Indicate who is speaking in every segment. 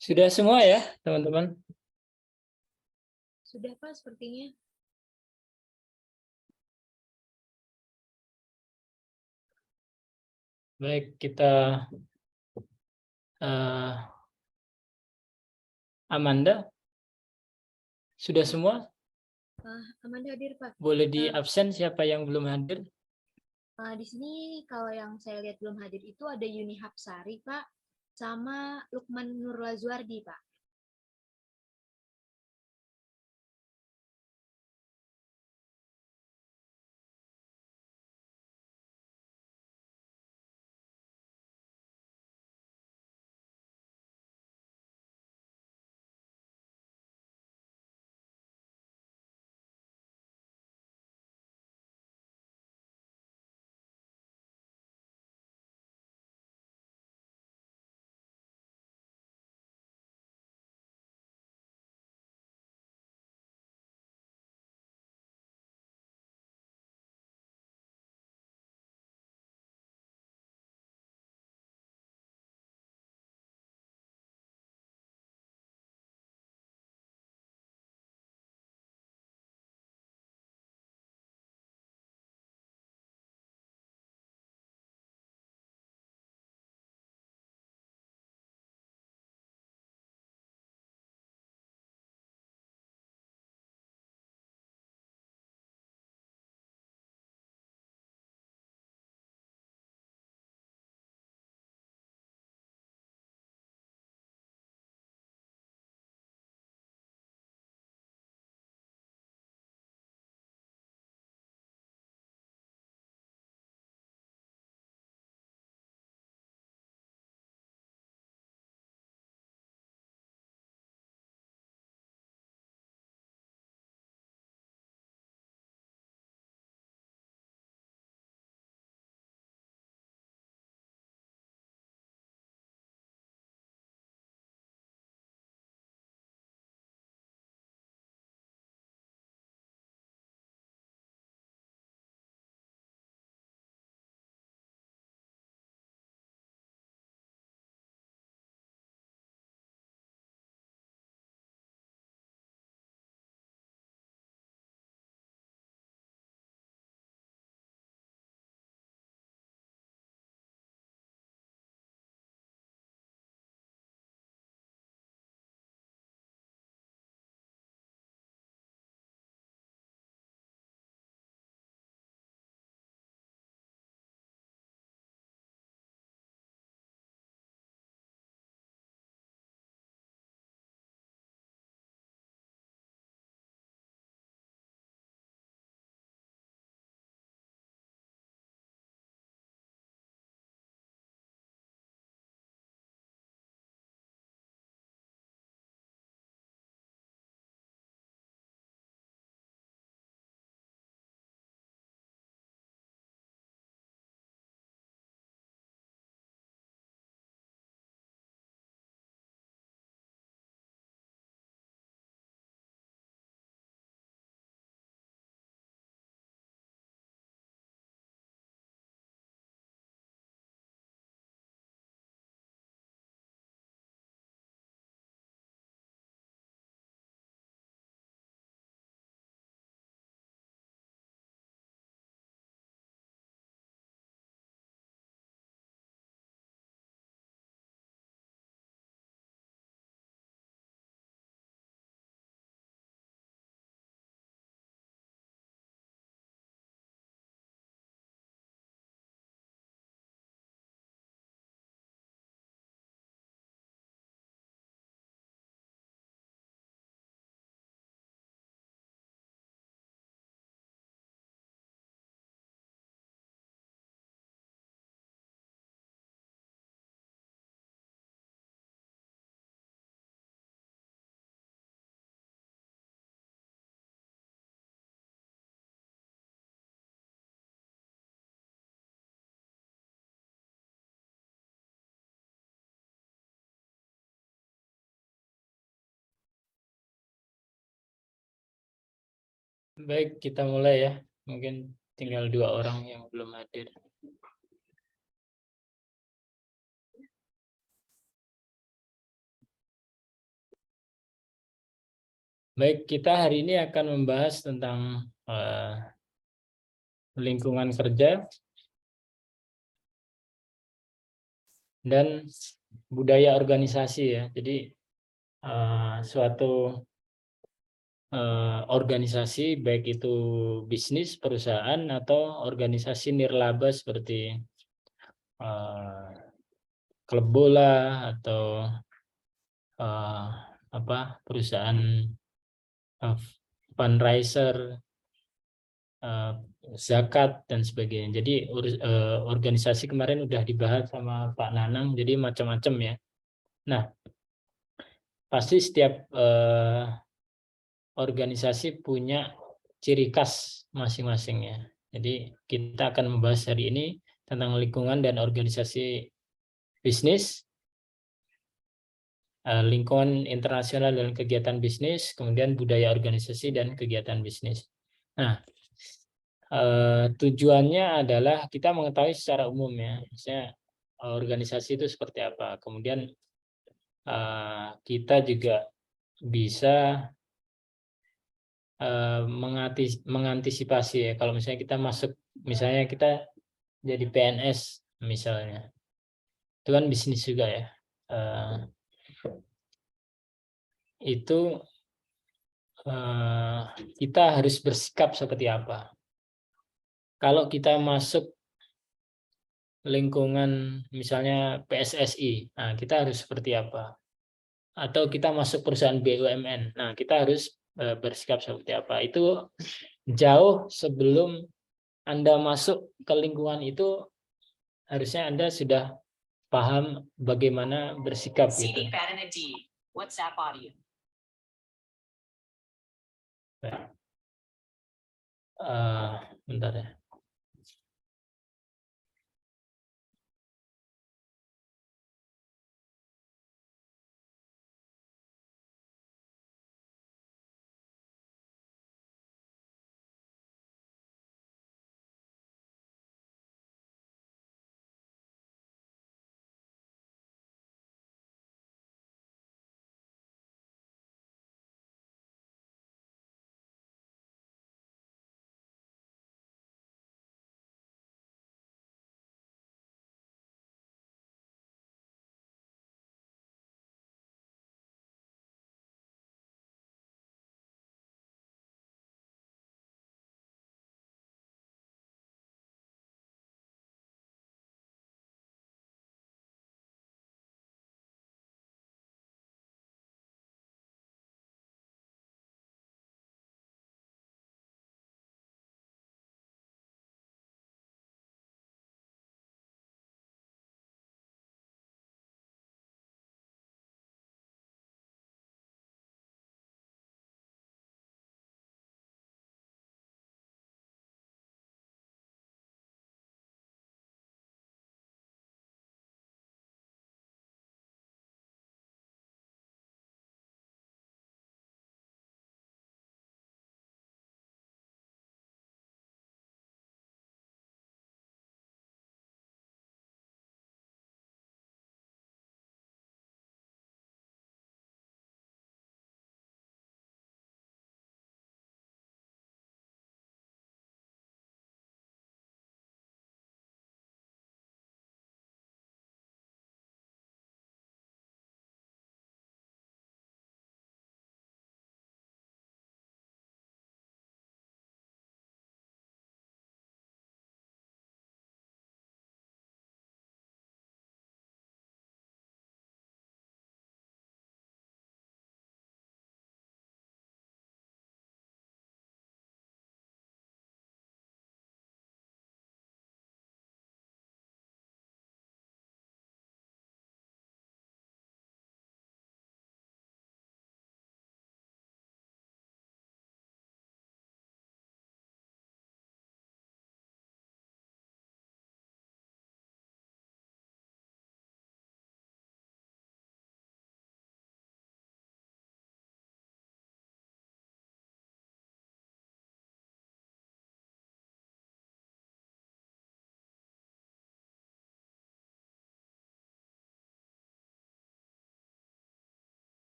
Speaker 1: Sudah semua ya, teman-teman?
Speaker 2: Sudah, Pak, sepertinya.
Speaker 1: Baik, kita Amanda, sudah semua?
Speaker 2: Amanda hadir, Pak.
Speaker 1: Boleh di absen siapa yang belum hadir?
Speaker 2: Di sini kalau yang saya lihat belum hadir itu ada Yuni Hapsari, Pak, sama Lukman Nurlazuardi, Pak.
Speaker 1: Baik, kita mulai ya. Mungkin tinggal 2 orang yang belum hadir. Baik, kita hari ini akan membahas tentang lingkungan kerja dan budaya organisasi ya. Jadi suatu organisasi baik itu bisnis, perusahaan atau organisasi nirlaba seperti eh, klub bola atau eh, perusahaan eh, fundraiser, eh, zakat dan sebagainya. Jadi organisasi kemarin udah dibahas sama Pak Nanang, jadi macam-macam ya. Nah, pasti setiap organisasi punya ciri khas masing-masing ya. Jadi kita akan membahas hari ini tentang lingkungan dan organisasi bisnis, lingkungan internasional dan kegiatan bisnis, kemudian budaya organisasi dan kegiatan bisnis. Nah, tujuannya adalah kita mengetahui secara umum ya, misalnya organisasi itu seperti apa. Kemudian kita juga bisa mengantisipasi ya, kalau misalnya kita masuk, misalnya kita jadi PNS misalnya, itu kan bisnis juga ya. Itu kita harus bersikap seperti apa. Kalau kita masuk lingkungan misalnya PSSI, nah kita harus seperti apa. Atau kita masuk perusahaan BUMN, nah kita harus bersikap seperti apa. Itu jauh sebelum Anda masuk ke lingkungan itu, harusnya Anda sudah paham bagaimana bersikap gitu. WhatsApp audio. Bentar ya.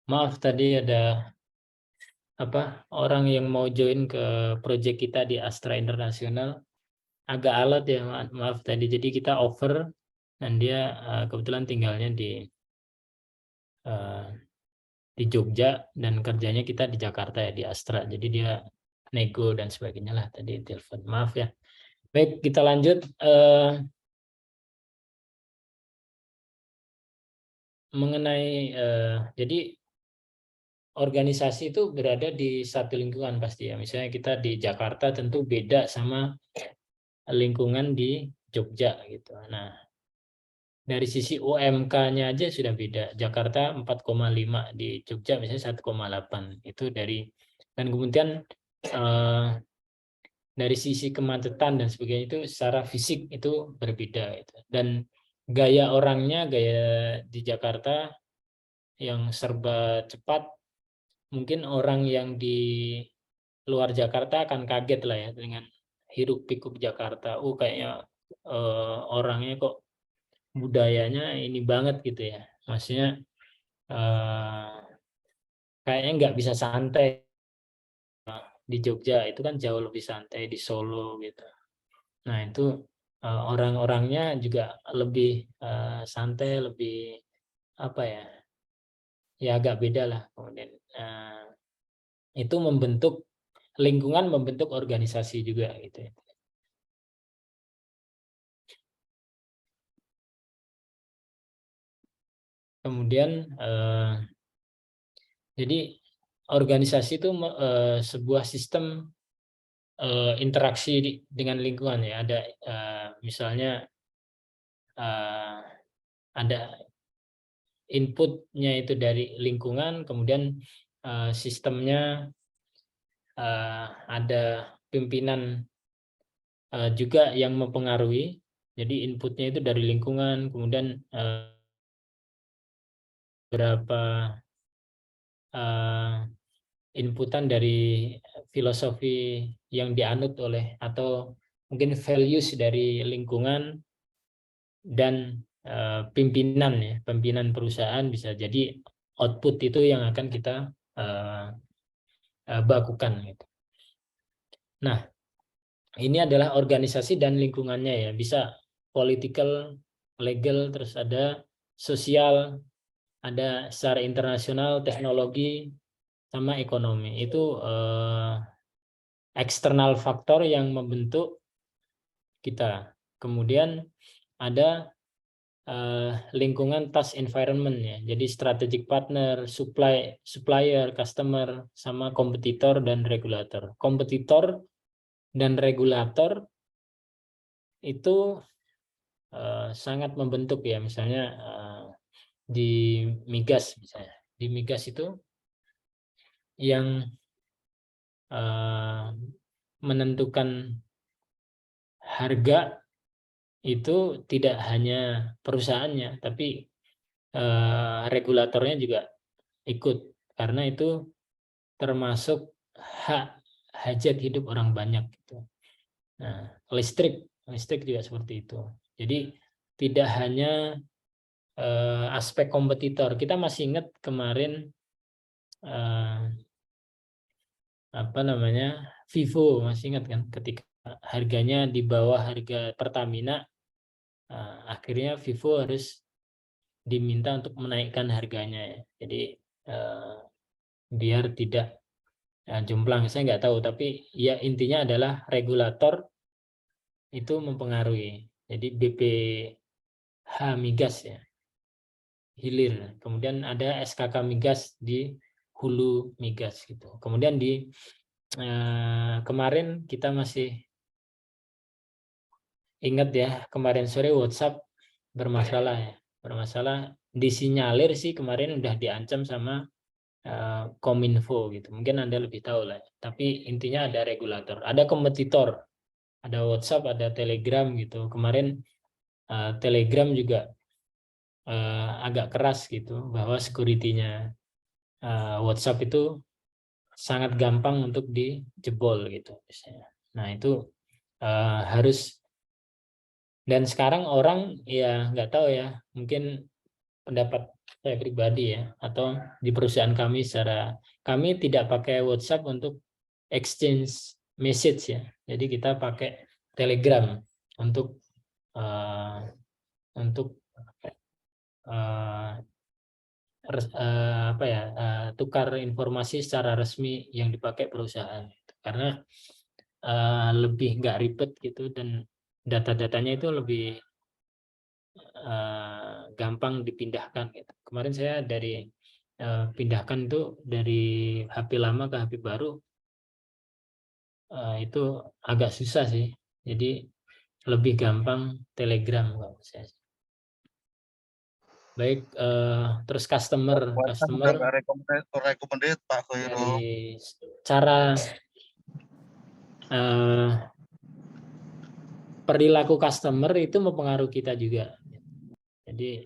Speaker 1: Maaf tadi ada orang yang mau join ke project kita di Astra Internasional agak alot ya, maaf tadi. Jadi kita over dan dia kebetulan tinggalnya di Jogja dan kerjanya kita di Jakarta ya, di Astra. Jadi dia nego dan sebagainya lah tadi telepon. Maaf ya. Baik, kita lanjut. Mengenai jadi organisasi itu berada di satu lingkungan pasti ya. Misalnya kita di Jakarta tentu beda sama lingkungan di Jogja gitu. Nah, dari sisi UMK-nya aja sudah beda. Jakarta 4,5, di Jogja misalnya 1,8. Itu dari, dan kemudian dari sisi kemacetan dan sebagainya itu secara fisik itu berbeda gitu. Dan gaya orangnya, gaya di Jakarta yang serba cepat, mungkin orang yang di luar Jakarta akan kaget lah ya dengan hiruk pikuk Jakarta. Kayaknya orangnya kok budayanya ini banget gitu ya. Maksudnya kayaknya nggak bisa santai. Di Jogja itu kan jauh lebih santai, di Solo gitu. Nah itu orang-orangnya juga lebih santai, lebih apa ya, ya agak beda lah. Kemudian itu membentuk lingkungan, membentuk organisasi juga gitu ya. Kemudian jadi organisasi itu sebuah sistem interaksi dengan lingkungan ya. Ada misalnya ada inputnya itu dari lingkungan, kemudian sistemnya ada pimpinan juga yang mempengaruhi. Jadi inputnya itu dari lingkungan, kemudian berapa inputan dari filosofi yang dianut oleh, atau mungkin values dari lingkungan dan pimpinan ya, pimpinan perusahaan, bisa jadi output itu yang akan kita bakukan gitu. Nah, ini adalah organisasi dan lingkungannya ya, bisa political, legal, terus ada sosial, ada secara internasional, teknologi, sama ekonomi. Itu eksternal faktor yang membentuk kita. Kemudian ada lingkungan task environment ya. Jadi strategic partner, supplier, customer, sama kompetitor dan regulator. Kompetitor dan regulator itu sangat membentuk ya. Misalnya di migas misalnya. Di migas itu yang menentukan harga itu tidak hanya perusahaannya, tapi regulatornya juga ikut, karena itu termasuk hak hajat hidup orang banyak gitu. Nah, listrik juga seperti itu. Jadi tidak hanya aspek kompetitor. Kita masih ingat kemarin Vivo, masih ingat kan, ketika harganya di bawah harga Pertamina, akhirnya Vivo harus diminta untuk menaikkan harganya ya. Jadi biar tidak jomplang, saya nggak tahu, tapi ya intinya adalah regulator itu mempengaruhi. Jadi BPH migas ya, hilir. Kemudian ada SKK migas di hulu migas gitu. Kemudian di kemarin kita masih ingat ya, kemarin sore WhatsApp bermasalah ya. Bermasalah, disinyalir sih kemarin udah diancam sama Kominfo gitu. Mungkin Anda lebih tahu lah. Tapi intinya ada regulator, ada kompetitor, ada WhatsApp, ada Telegram gitu. Kemarin Telegram juga agak keras gitu, bahwa security-nya WhatsApp itu sangat gampang untuk dijebol gitu misalnya. Nah itu harus, dan sekarang orang ya nggak tahu ya, mungkin pendapat saya pribadi ya, atau di perusahaan kami kami tidak pakai WhatsApp untuk exchange message ya. Jadi kita pakai Telegram untuk uh, tukar informasi secara resmi yang dipakai perusahaan. Karena lebih nggak ribet gitu, dan data-datanya itu lebih gampang dipindahkan gitu. Kemarin saya pindahkan itu dari HP lama ke HP baru, itu agak susah sih. Jadi lebih gampang Telegram kalau saya. Baik, terus customer
Speaker 3: recommended Pak Khairul.
Speaker 1: dari cara perilaku customer itu mempengaruhi kita juga. Jadi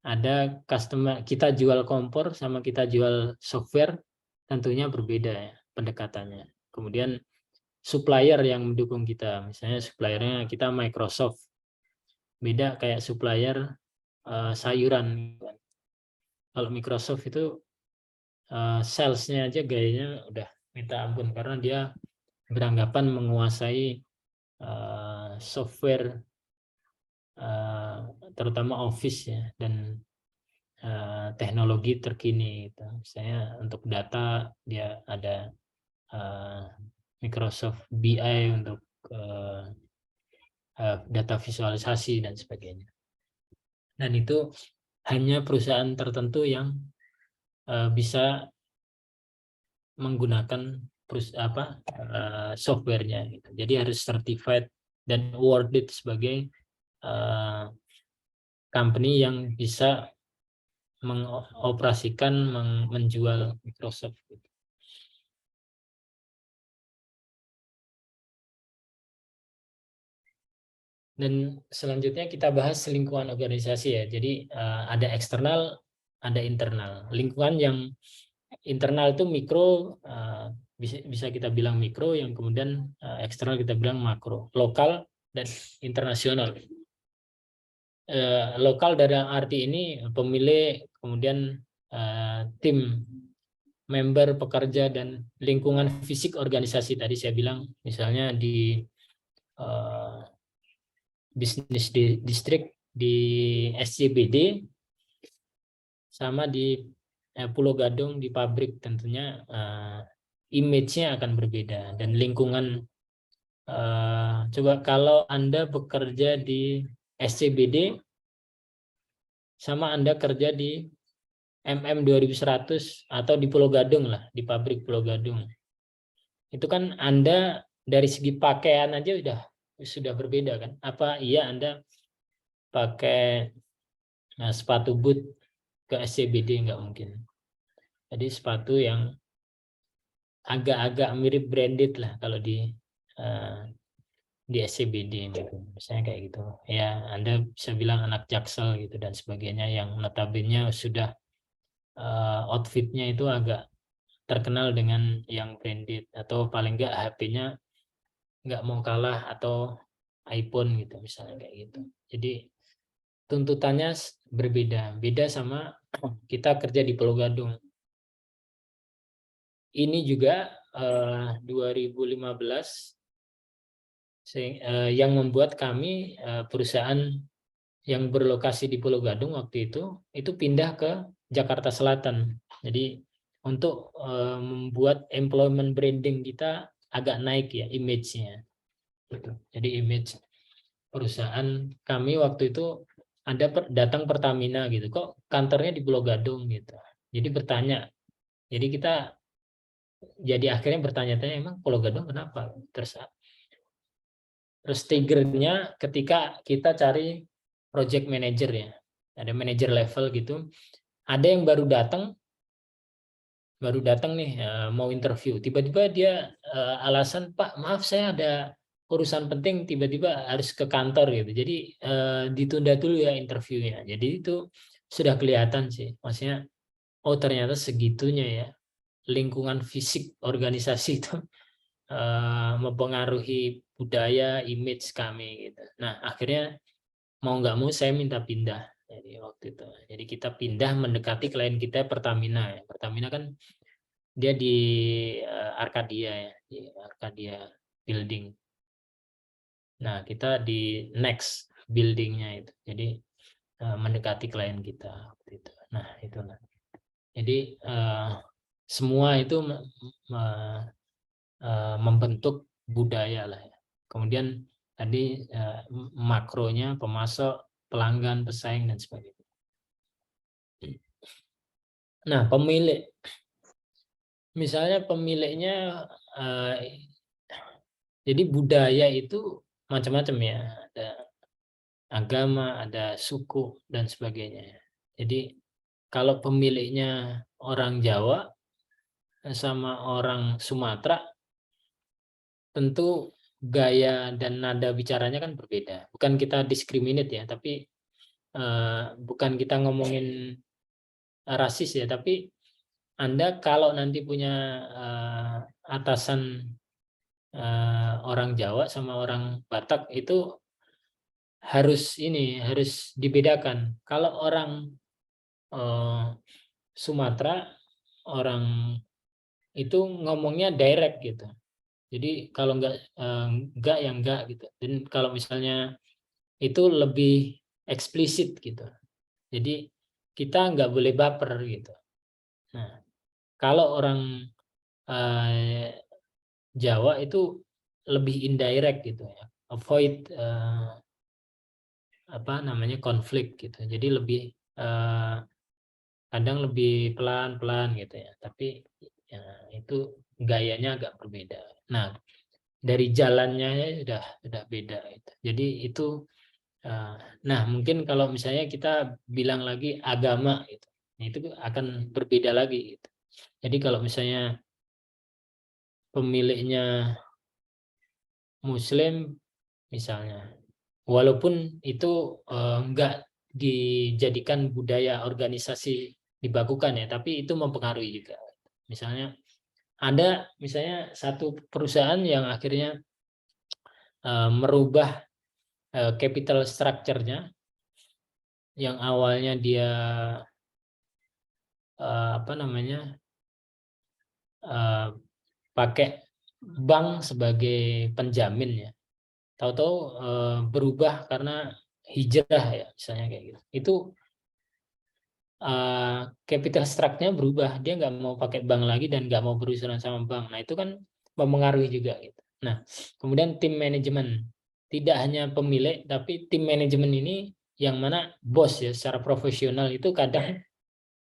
Speaker 1: ada customer, kita jual kompor sama kita jual software tentunya berbeda ya pendekatannya. Kemudian supplier yang mendukung kita, misalnya suppliernya kita Microsoft, beda kayak supplier sayuran. Kalau Microsoft itu salesnya aja gayanya udah minta ampun, karena dia beranggapan menguasai software terutama Office ya, dan teknologi terkini gitu. Misalnya untuk data dia ada Microsoft BI untuk data visualisasi dan sebagainya. Dan itu hanya perusahaan tertentu yang bisa menggunakan softwarenya gitu. Jadi harus certified dan awarded sebagai company yang bisa mengoperasikan, menjual Microsoft gitu. Dan selanjutnya kita bahas lingkungan organisasi ya. Jadi ada eksternal, ada internal. Lingkungan yang internal itu mikro, bisa kita bilang mikro, yang kemudian eksternal kita bilang makro. Lokal dan internasional. Lokal dalam arti ini pemilih, kemudian tim, member, pekerja, dan lingkungan fisik organisasi. Tadi saya bilang misalnya di bisnis distrik, di SCBD, sama di Pulau Gadung di pabrik, tentunya image-nya akan berbeda. Dan lingkungan, coba kalau Anda bekerja di SCBD sama Anda kerja di MM 2100 atau di Pulau Gadung lah, di pabrik Pulau Gadung, itu kan Anda dari segi pakaian aja sudah berbeda kan. Apa iya Anda pakai sepatu boot ke SCBD? Nggak mungkin. Jadi sepatu yang agak-agak mirip branded lah kalau di SCBD gitu. Misalnya kayak gitu. Ya, Anda bisa bilang anak Jaksel gitu dan sebagainya, yang notabene sudah outfitnya itu agak terkenal dengan yang branded, atau paling enggak HP-nya nggak mau kalah atau iPhone gitu misalnya kayak gitu. Jadi tuntutannya berbeda, beda sama kita kerja di Pulau Gadung. Ini juga 2015 yang membuat kami, perusahaan yang berlokasi di Pulau Gadung waktu itu pindah ke Jakarta Selatan. Jadi untuk membuat employment branding kita agak naik ya image-nya. Jadi image perusahaan kami waktu itu datang Pertamina gitu, kok kantornya di Pulau Gadung gitu. Jadi bertanya, jadi akhirnya bertanya-tanya, emang Pulau Gadung kenapa? Terus triggernya ketika kita cari project manager ya, ada manager level gitu, ada yang baru datang nih mau interview, tiba-tiba dia alasan, Pak maaf saya ada urusan penting, tiba-tiba harus ke kantor gitu, jadi ditunda dulu ya interviewnya. Jadi itu sudah kelihatan sih, maksudnya oh ternyata segitunya ya lingkungan fisik organisasi itu mempengaruhi budaya, image kami gitu. Nah akhirnya mau nggak mau saya minta pindah. Jadi waktu itu, jadi kita pindah mendekati klien kita Pertamina. Ya. Pertamina kan dia di Arcadia ya, di Arcadia Building. Nah, kita di next buildingnya itu. Jadi mendekati klien kita waktu itu. Nah, itulah. Jadi semua itu membentuk budaya lah ya. Kemudian tadi makronya pemasok, pelanggan, pesaing dan sebagainya. Nah, pemilik, misalnya pemiliknya, jadi budaya itu macam-macam ya, ada agama, ada suku dan sebagainya. Jadi kalau pemiliknya orang Jawa sama orang Sumatera, tentu gaya dan nada bicaranya kan berbeda. Bukan kita discriminate ya, tapi bukan kita ngomongin rasis ya, tapi Anda kalau nanti punya atasan orang Jawa sama orang Batak itu harus dibedakan. Kalau orang Sumatera, orang itu ngomongnya direct gitu. Jadi kalau enggak ya enggak gitu. Dan kalau misalnya itu lebih eksplisit gitu. Jadi kita nggak boleh baper gitu. Nah, kalau orang Jawa itu lebih indirect gitu ya, avoid konflik gitu. Jadi lebih kadang lebih pelan-pelan gitu ya. Tapi ya, itu gayanya agak berbeda. Nah, dari jalannya sudah beda gitu. Jadi itu nah mungkin kalau misalnya kita bilang lagi agama gitu, itu akan berbeda lagi gitu. Jadi kalau misalnya pemiliknya Muslim misalnya, walaupun itu enggak dijadikan budaya organisasi dibakukan ya, tapi itu mempengaruhi juga. Misalnya ada misalnya satu perusahaan yang akhirnya merubah capital structure-nya, yang awalnya dia pakai bank sebagai penjamin ya. Tahu-tahu berubah karena hijrah ya, misalnya kayak gitu. Itu capital structure-nya berubah, dia nggak mau pakai bank lagi dan nggak mau berurusan sama bank. Nah itu kan mempengaruhi juga gitu. Nah kemudian tim manajemen, tidak hanya pemilik tapi tim manajemen ini yang mana bos ya secara profesional itu kadang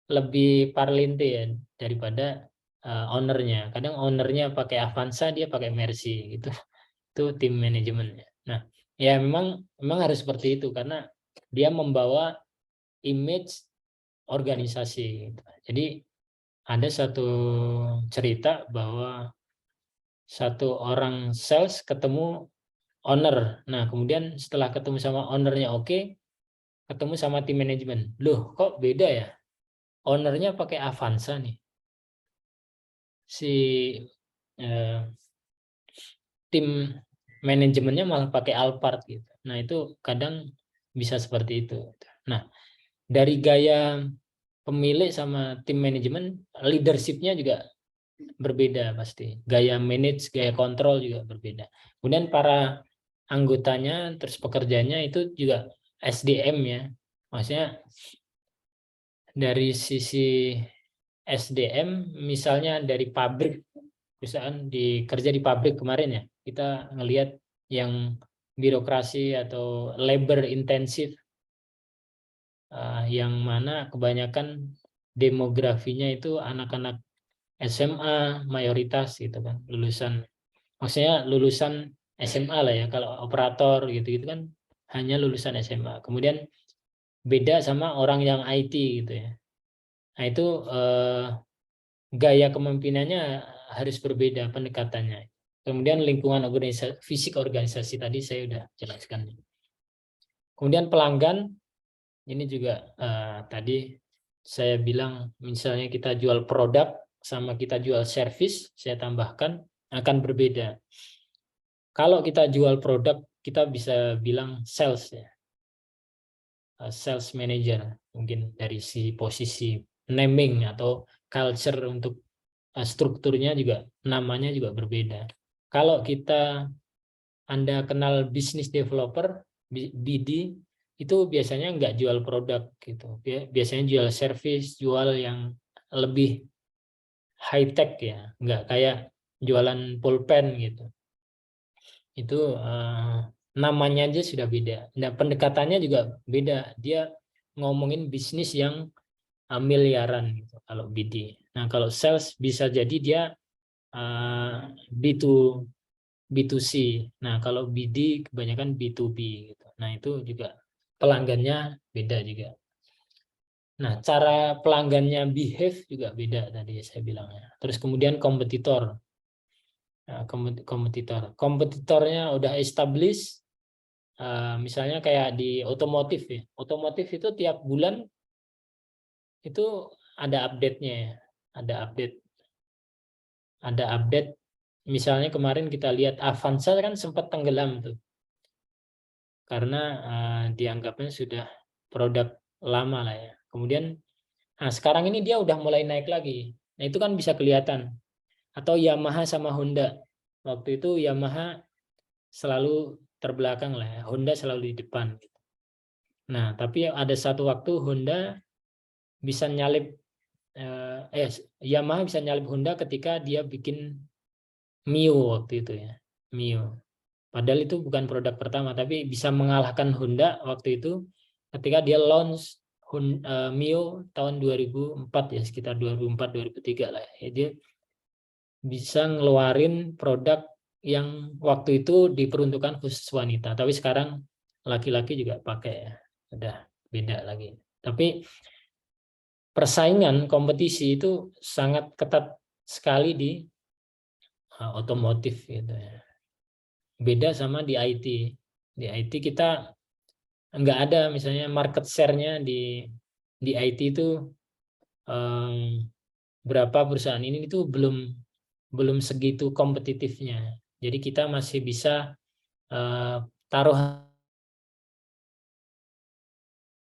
Speaker 1: lebih parlente ya daripada ownernya. Kadang ownernya pakai Avanza, dia pakai Mercy gitu. Itu tim manajemennya. Nah ya memang harus seperti itu karena dia membawa image organisasi. Jadi ada satu cerita bahwa satu orang sales ketemu owner. Nah, kemudian setelah ketemu sama ownernya oke, ketemu sama tim manajemen. Loh, kok beda ya? Ownernya pakai Avanza nih. Si tim manajemennya malah pakai Alphard gitu. Nah, itu kadang bisa seperti itu. Nah, dari gaya pemilik sama tim manajemen, leadership-nya juga berbeda pasti. Gaya manage, gaya kontrol juga berbeda. Kemudian para anggotanya, terus pekerjanya itu juga SDM ya. Maksudnya dari sisi SDM, misalnya dari pabrik, perusahaan kerja di pabrik kemarin ya, kita ngelihat yang birokrasi atau labor intensif, yang mana kebanyakan demografinya itu anak-anak SMA mayoritas gitu kan, maksudnya lulusan SMA lah ya, kalau operator gitu-gitu kan hanya lulusan SMA. Kemudian beda sama orang yang IT gitu ya. Nah itu gaya kepemimpinannya harus berbeda pendekatannya. Kemudian lingkungan organisasi, fisik organisasi tadi saya udah jelaskan. Kemudian pelanggan, ini juga tadi saya bilang misalnya kita jual produk sama kita jual service, saya tambahkan akan berbeda. Kalau kita jual produk, kita bisa bilang sales ya. sales manager, mungkin dari si posisi naming atau culture untuk strukturnya juga, namanya juga berbeda. Kalau Anda kenal business developer, BD, itu biasanya nggak jual produk gitu. Biasanya jual service, jual yang lebih high tech ya, nggak kayak jualan pulpen gitu. Itu namanya aja sudah beda. Nah, pendekatannya juga beda. Dia ngomongin bisnis yang miliaran gitu kalau BD. Nah, kalau sales bisa jadi dia B2C. Nah, kalau BD kebanyakan B2B gitu. Nah, itu juga pelanggannya beda juga. Nah, cara pelanggannya behave juga beda tadi saya bilangnya. Terus kemudian kompetitor. Nah, kompetitornya udah established, misalnya kayak di otomotif ya. Otomotif itu tiap bulan itu ada update-nya ya. Ada update. Misalnya kemarin kita lihat Avanza kan sempat tenggelam tuh. Karena dianggapnya sudah produk lama lah ya. Kemudian sekarang ini dia udah mulai naik lagi. Nah, itu kan bisa kelihatan. Atau Yamaha sama Honda. Waktu itu Yamaha selalu terbelakang lah ya. Honda selalu di depan. Nah, tapi ada satu waktu Honda bisa nyalip Yamaha bisa nyalip Honda ketika dia bikin Mio waktu itu ya. Mio. Padahal itu bukan produk pertama, tapi bisa mengalahkan Honda waktu itu ketika dia launch Mio tahun 2004 ya, sekitar 2004-2003 lah ya. Dia bisa ngeluarin produk yang waktu itu diperuntukkan khusus wanita, tapi sekarang laki-laki juga pakai ya. Udah beda lagi. Tapi persaingan kompetisi itu sangat ketat sekali di otomotif gitu ya. Beda sama di IT. Di IT kita nggak ada misalnya market share-nya di IT itu berapa perusahaan ini itu belum segitu kompetitifnya. Jadi kita masih bisa taruh,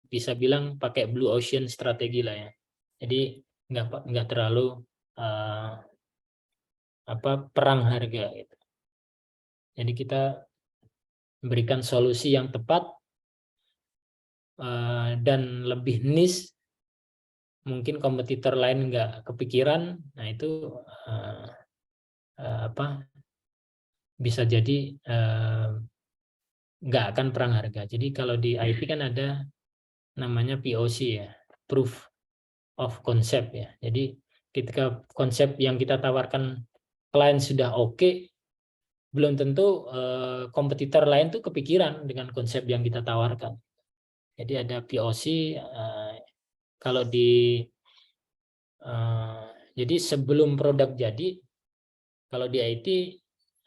Speaker 1: bisa bilang pakai blue ocean strategi lah ya. Jadi nggak terlalu perang harga gitu. Jadi kita berikan solusi yang tepat dan lebih niche, mungkin kompetitor lain nggak kepikiran. Nah, itu bisa jadi nggak akan perang harga. Jadi kalau di IT kan ada namanya POC ya, proof of concept ya. Jadi ketika konsep yang kita tawarkan klien sudah oke, belum tentu kompetitor lain tuh kepikiran dengan konsep yang kita tawarkan. Jadi ada POC. Kalau jadi sebelum produk jadi, kalau di IT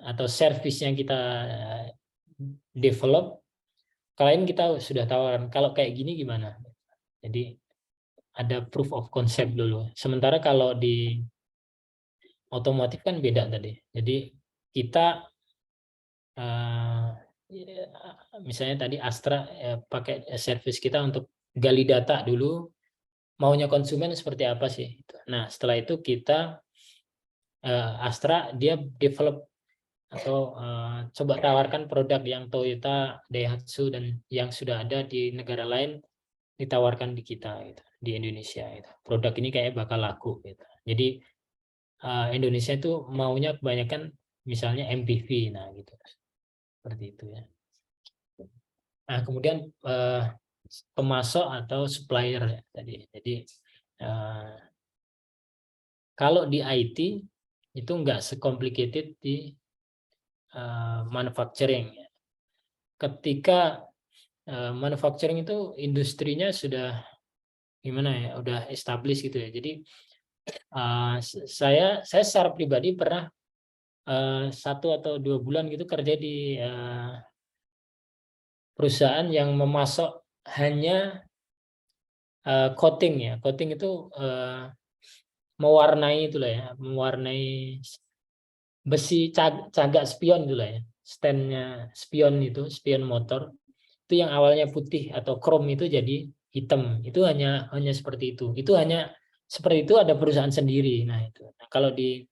Speaker 1: atau service yang kita develop, klien kita sudah tawarkan kalau kayak gini gimana. Jadi ada proof of concept dulu. Sementara kalau di otomotif kan beda tadi. Jadi kita misalnya tadi Astra pakai service kita untuk gali data dulu, maunya konsumen seperti apa sih. Nah, setelah itu kita Astra dia develop atau coba tawarkan produk yang Toyota, Daihatsu dan yang sudah ada di negara lain ditawarkan di kita gitu, di Indonesia gitu. Produk ini kayak bakal laku gitu. Jadi Indonesia itu maunya kebanyakan misalnya MPV, nah gitu. Seperti itu ya. Nah, kemudian pemasok atau supplier ya tadi. Jadi kalau di IT itu enggak se-complicated di manufacturing. Ketika manufacturing itu industrinya sudah gimana ya, udah established gitu ya. Jadi saya secara pribadi pernah 1 atau 2 bulan gitu kerja di perusahaan yang memasok hanya coating ya. Coating itu mewarnai itulah ya, mewarnai besi cagak spion itulah ya. Standnya spion itu, spion motor. itu yang awalnya putih atau chrome itu jadi hitam. Itu hanya seperti itu. Itu hanya seperti itu, ada perusahaan sendiri. Nah itu. Nah, kalau di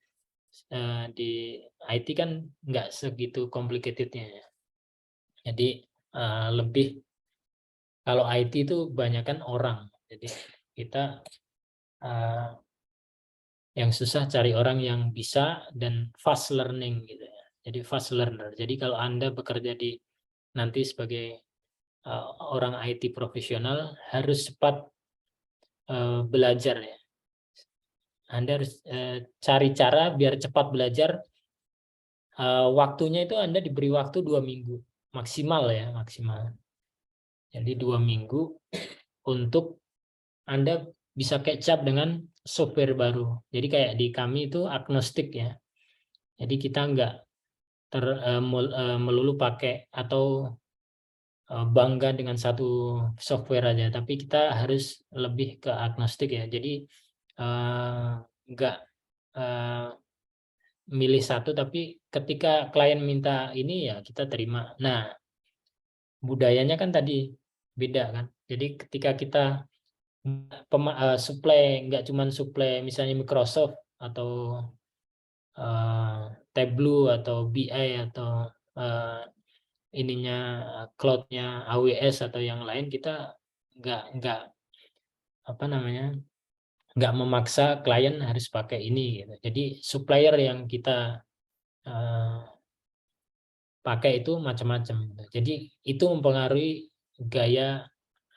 Speaker 1: IT kan nggak segitu complicatednya ya. Jadi lebih, kalau IT itu kebanyakan orang. Jadi kita yang susah cari orang yang bisa dan fast learning gitu ya. Jadi fast learner. Jadi kalau Anda bekerja di nanti sebagai orang IT profesional, harus cepat belajar ya. Anda harus cari cara biar cepat belajar. Waktunya itu Anda diberi waktu 2 minggu maksimal ya, maksimal. Jadi 2 minggu untuk Anda bisa catch up dengan software baru. Jadi kayak di kami itu agnostik ya. Jadi kita nggak melulu pakai atau bangga dengan satu software aja, tapi kita harus lebih ke agnostik ya. Jadi nggak milih satu, tapi ketika klien minta ini ya kita terima. Nah, budayanya kan tadi beda kan. Jadi ketika kita supply, nggak cuman supply misalnya Microsoft atau Tableau atau BI atau ininya cloud-nya AWS atau yang lain, kita nggak apa namanya, nggak memaksa klien harus pakai ini gitu. Jadi supplier yang kita pakai itu macam-macam gitu. Jadi itu mempengaruhi gaya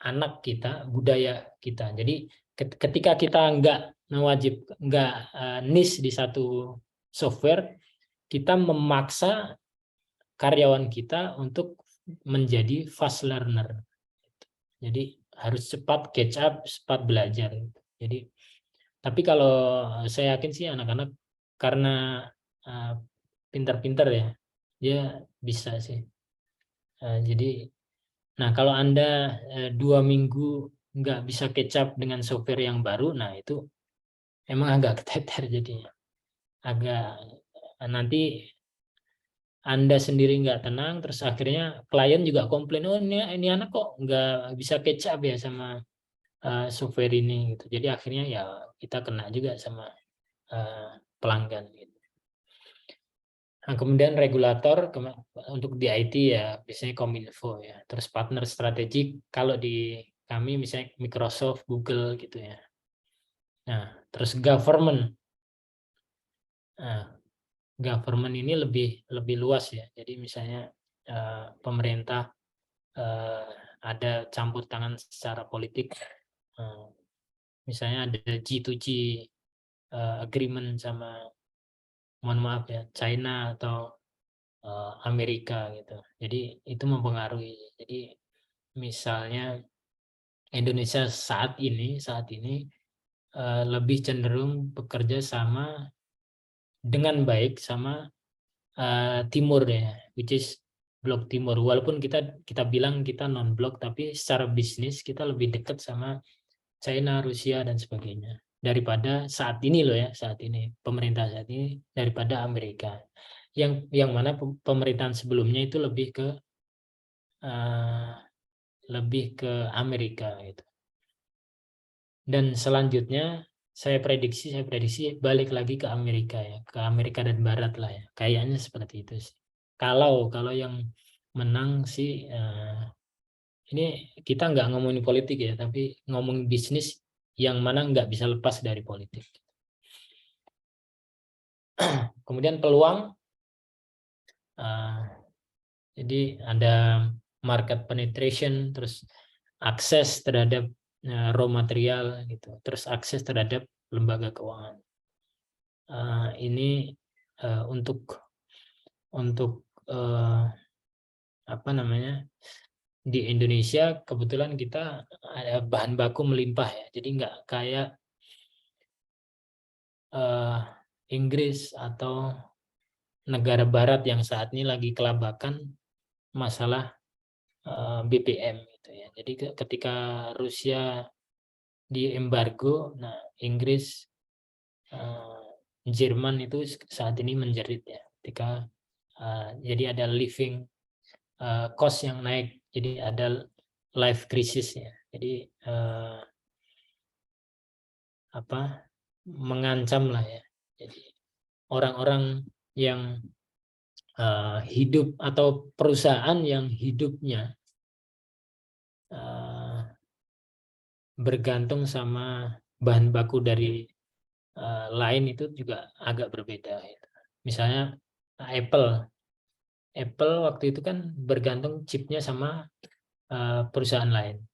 Speaker 1: anak kita, budaya kita. Jadi ketika kita nggak niche di satu software, kita memaksa karyawan kita untuk menjadi fast learner. Jadi harus cepat catch up, cepat belajar. Jadi, tapi kalau saya yakin sih anak-anak karena pintar-pintar ya, dia bisa sih. Jadi, nah kalau Anda 2 minggu nggak bisa catch up dengan software yang baru, nah itu emang agak keteter jadinya. Agak nanti Anda sendiri nggak tenang, terus akhirnya klien juga komplain, oh ini anak kok nggak bisa catch up ya sama software ini gitu. Jadi akhirnya ya kita kena juga sama pelanggan gitu. Nah, kemudian regulator untuk di IT ya biasanya Kominfo ya. Terus partner strategik kalau di kami misalnya Microsoft, Google gitu ya. Nah, terus government. Nah, government ini lebih luas ya. Jadi misalnya pemerintah ada campur tangan secara politik. Misalnya ada G2G agreement sama, mohon maaf ya, China atau Amerika gitu. Jadi itu mempengaruhi. Jadi misalnya Indonesia saat ini lebih cenderung bekerja sama dengan baik sama Timur ya, which is blok Timur. Walaupun kita bilang kita non blok, tapi secara bisnis kita lebih dekat sama China, Rusia dan sebagainya daripada saat ini loh ya, saat ini pemerintah saat ini daripada Amerika. Yang mana pemerintahan sebelumnya itu lebih ke Amerika gitu. Dan selanjutnya saya prediksi balik lagi ke Amerika ya, ke Amerika dan Barat lah ya. Kayaknya seperti itu sih. Kalau yang menang sih ini kita nggak ngomongin politik ya, tapi ngomongin bisnis yang mana nggak bisa lepas dari politik. Kemudian peluang, jadi ada market penetration, terus akses terhadap raw material gitu, terus akses terhadap lembaga keuangan. Ini untuk apa namanya, di Indonesia kebetulan kita ada bahan baku melimpah ya, jadi nggak kayak Inggris atau negara Barat yang saat ini lagi kelabakan masalah BBM gitu ya. Jadi ketika Rusia diembargo, nah Inggris, Jerman itu saat ini menjerit ya. Ketika jadi ada living cost yang naik. Jadi ada life crisis ya. Jadi mengancam lah ya. Jadi orang-orang yang hidup atau perusahaan yang hidupnya bergantung sama bahan baku dari lain itu juga agak berbeda. Gitu. Misalnya Apple waktu itu kan bergantung chipnya sama perusahaan lain.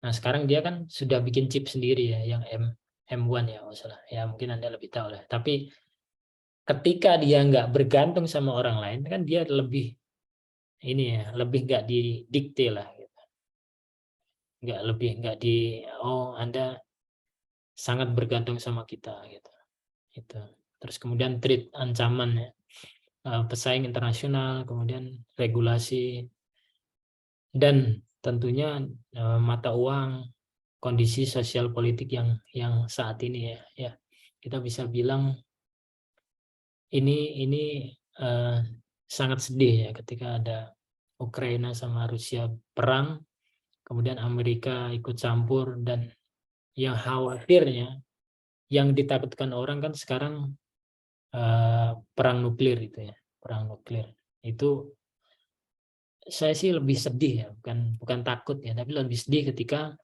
Speaker 1: Nah sekarang dia kan sudah bikin chip sendiri ya, yang M1 ya, masalah. Ya mungkin Anda lebih tahu lah. Tapi ketika dia nggak bergantung sama orang lain, kan dia lebih lebih nggak didikte lah. Gitu. Nggak di, Anda sangat bergantung sama kita gitu. Itu. Terus kemudian ancaman ya. Pesaing internasional, kemudian regulasi, dan tentunya mata uang, kondisi sosial politik yang saat ini ya kita bisa bilang ini sangat sedih ya ketika ada Ukraina sama Rusia perang, kemudian Amerika ikut campur, dan yang khawatirnya, yang ditakutkan orang kan sekarang perang nuklir itu ya, perang nuklir itu. Saya sih lebih sedih ya, bukan takut ya, tapi lebih sedih ketika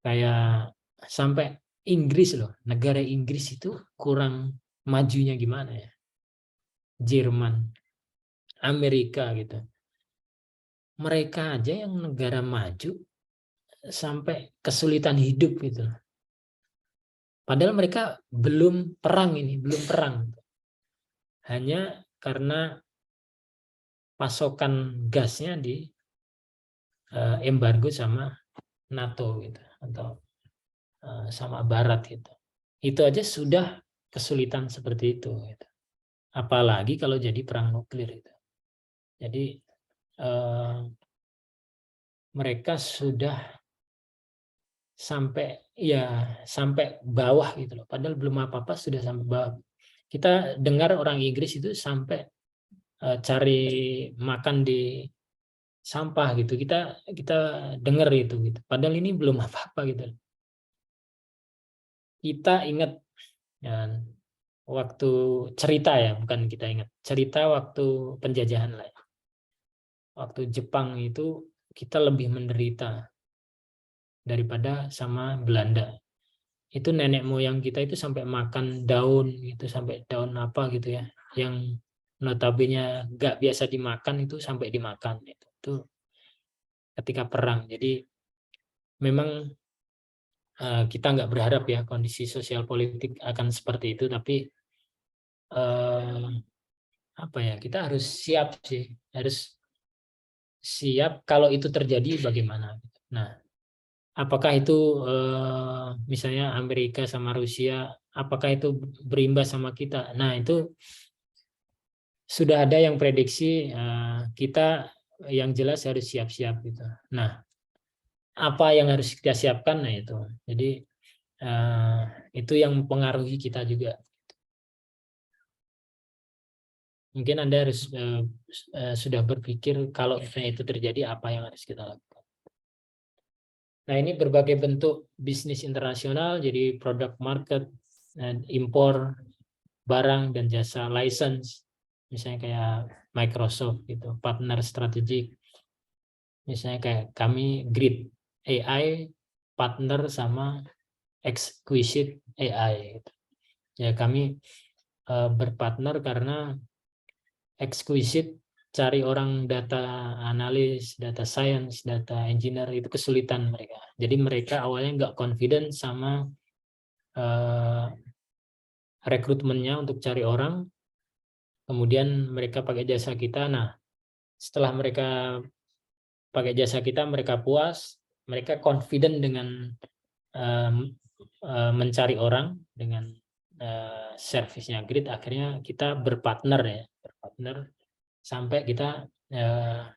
Speaker 1: kayak sampai Inggris loh, negara Inggris itu kurang majunya gimana ya, Jerman, Amerika gitu, mereka aja yang negara maju sampai kesulitan hidup gitu, padahal mereka belum perang, hanya karena pasokan gasnya di embargo sama NATO gitu, atau sama Barat gitu. Itu aja sudah kesulitan seperti itu gitu. Apalagi kalau jadi perang nuklir itu. Jadi mereka sudah sampai bawah gitu loh. Padahal belum apa-apa sudah sampai bawah. Kita dengar orang Inggris itu sampai cari makan di sampah gitu. Kita dengar itu gitu. Padahal ini belum apa-apa gitu. Kita ingat ya, waktu cerita ya, bukan kita ingat. Cerita waktu penjajahan lah. Waktu Jepang itu kita lebih menderita daripada sama Belanda. Itu nenek moyang kita itu sampai makan daun gitu, sampai daun apa gitu ya, yang notabene nggak biasa dimakan itu sampai dimakan itu ketika perang. Jadi memang kita nggak berharap ya kondisi sosial politik akan seperti itu, tapi kita harus siap sih, harus siap kalau itu terjadi bagaimana. Nah, apakah itu misalnya Amerika sama Rusia, apakah itu berimbas sama kita? Nah, itu sudah ada yang prediksi, kita yang jelas harus siap-siap gitu. Nah, apa yang harus kita siapkan? Nah itu. Jadi itu yang mempengaruhi kita juga. Mungkin Anda harus sudah berpikir kalau itu terjadi apa yang harus kita lakukan. Nah, ini berbagai bentuk bisnis internasional, jadi produk market, impor barang dan jasa, license, misalnya kayak Microsoft gitu, partner strategik, misalnya kayak kami Grid AI partner sama Exquisite AI gitu. Ya kami berpartner karena Exquisite cari orang data analis, data science, data engineer itu kesulitan mereka. Jadi mereka awalnya nggak confident sama rekrutmennya untuk cari orang. Kemudian mereka pakai jasa kita. Nah, setelah mereka pakai jasa kita, mereka puas, mereka confident dengan mencari orang dengan servisnya Grid. Akhirnya kita berpartner sampai kita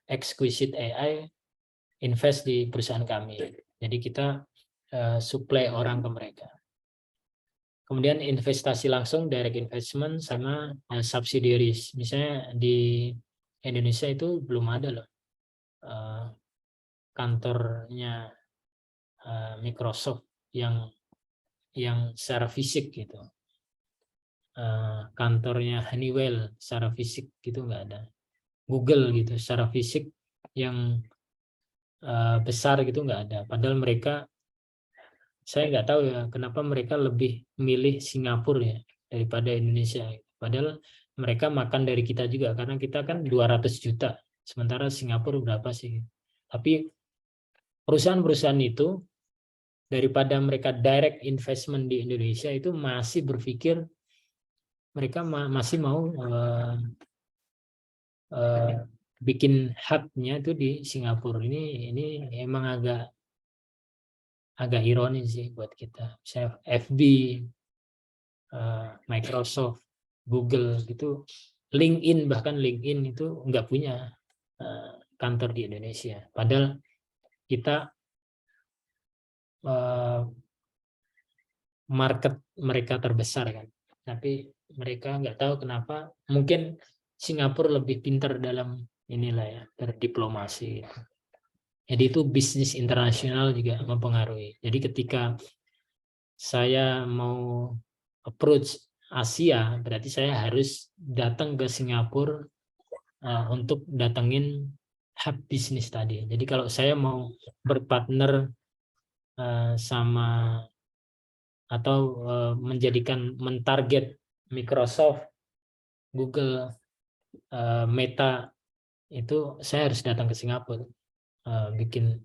Speaker 1: Exquisite AI invest di perusahaan kami. Jadi kita supply orang ke mereka. Kemudian investasi langsung, direct investment, sama subsidiaries. Misalnya di Indonesia itu belum ada loh kantornya Microsoft yang secara fisik gitu. Kantornya Honeywell secara fisik gitu nggak ada. Google gitu secara fisik yang besar gitu nggak ada. Padahal mereka, saya nggak tahu ya kenapa mereka lebih milih Singapura ya daripada Indonesia. Padahal mereka makan dari kita juga karena kita kan 200 juta. Sementara Singapura berapa sih? Tapi perusahaan-perusahaan itu daripada mereka direct investment di Indonesia itu masih berpikir mereka masih mau bikin hub-nya itu di Singapura. Ini emang agak ironis sih buat kita. Misalnya FB, Microsoft, Google gitu, bahkan LinkedIn itu nggak punya kantor di Indonesia. Padahal kita market mereka terbesar kan. Tapi mereka nggak tahu kenapa. Mungkin Singapura lebih pintar dalam inilah ya, berdiplomasi. Jadi itu bisnis internasional juga mempengaruhi. Jadi ketika saya mau approach Asia, berarti saya harus datang ke Singapura untuk datengin hub bisnis tadi. Jadi kalau saya mau berpartner sama atau mentarget Microsoft, Google, Meta, itu saya harus datang ke Singapura, bikin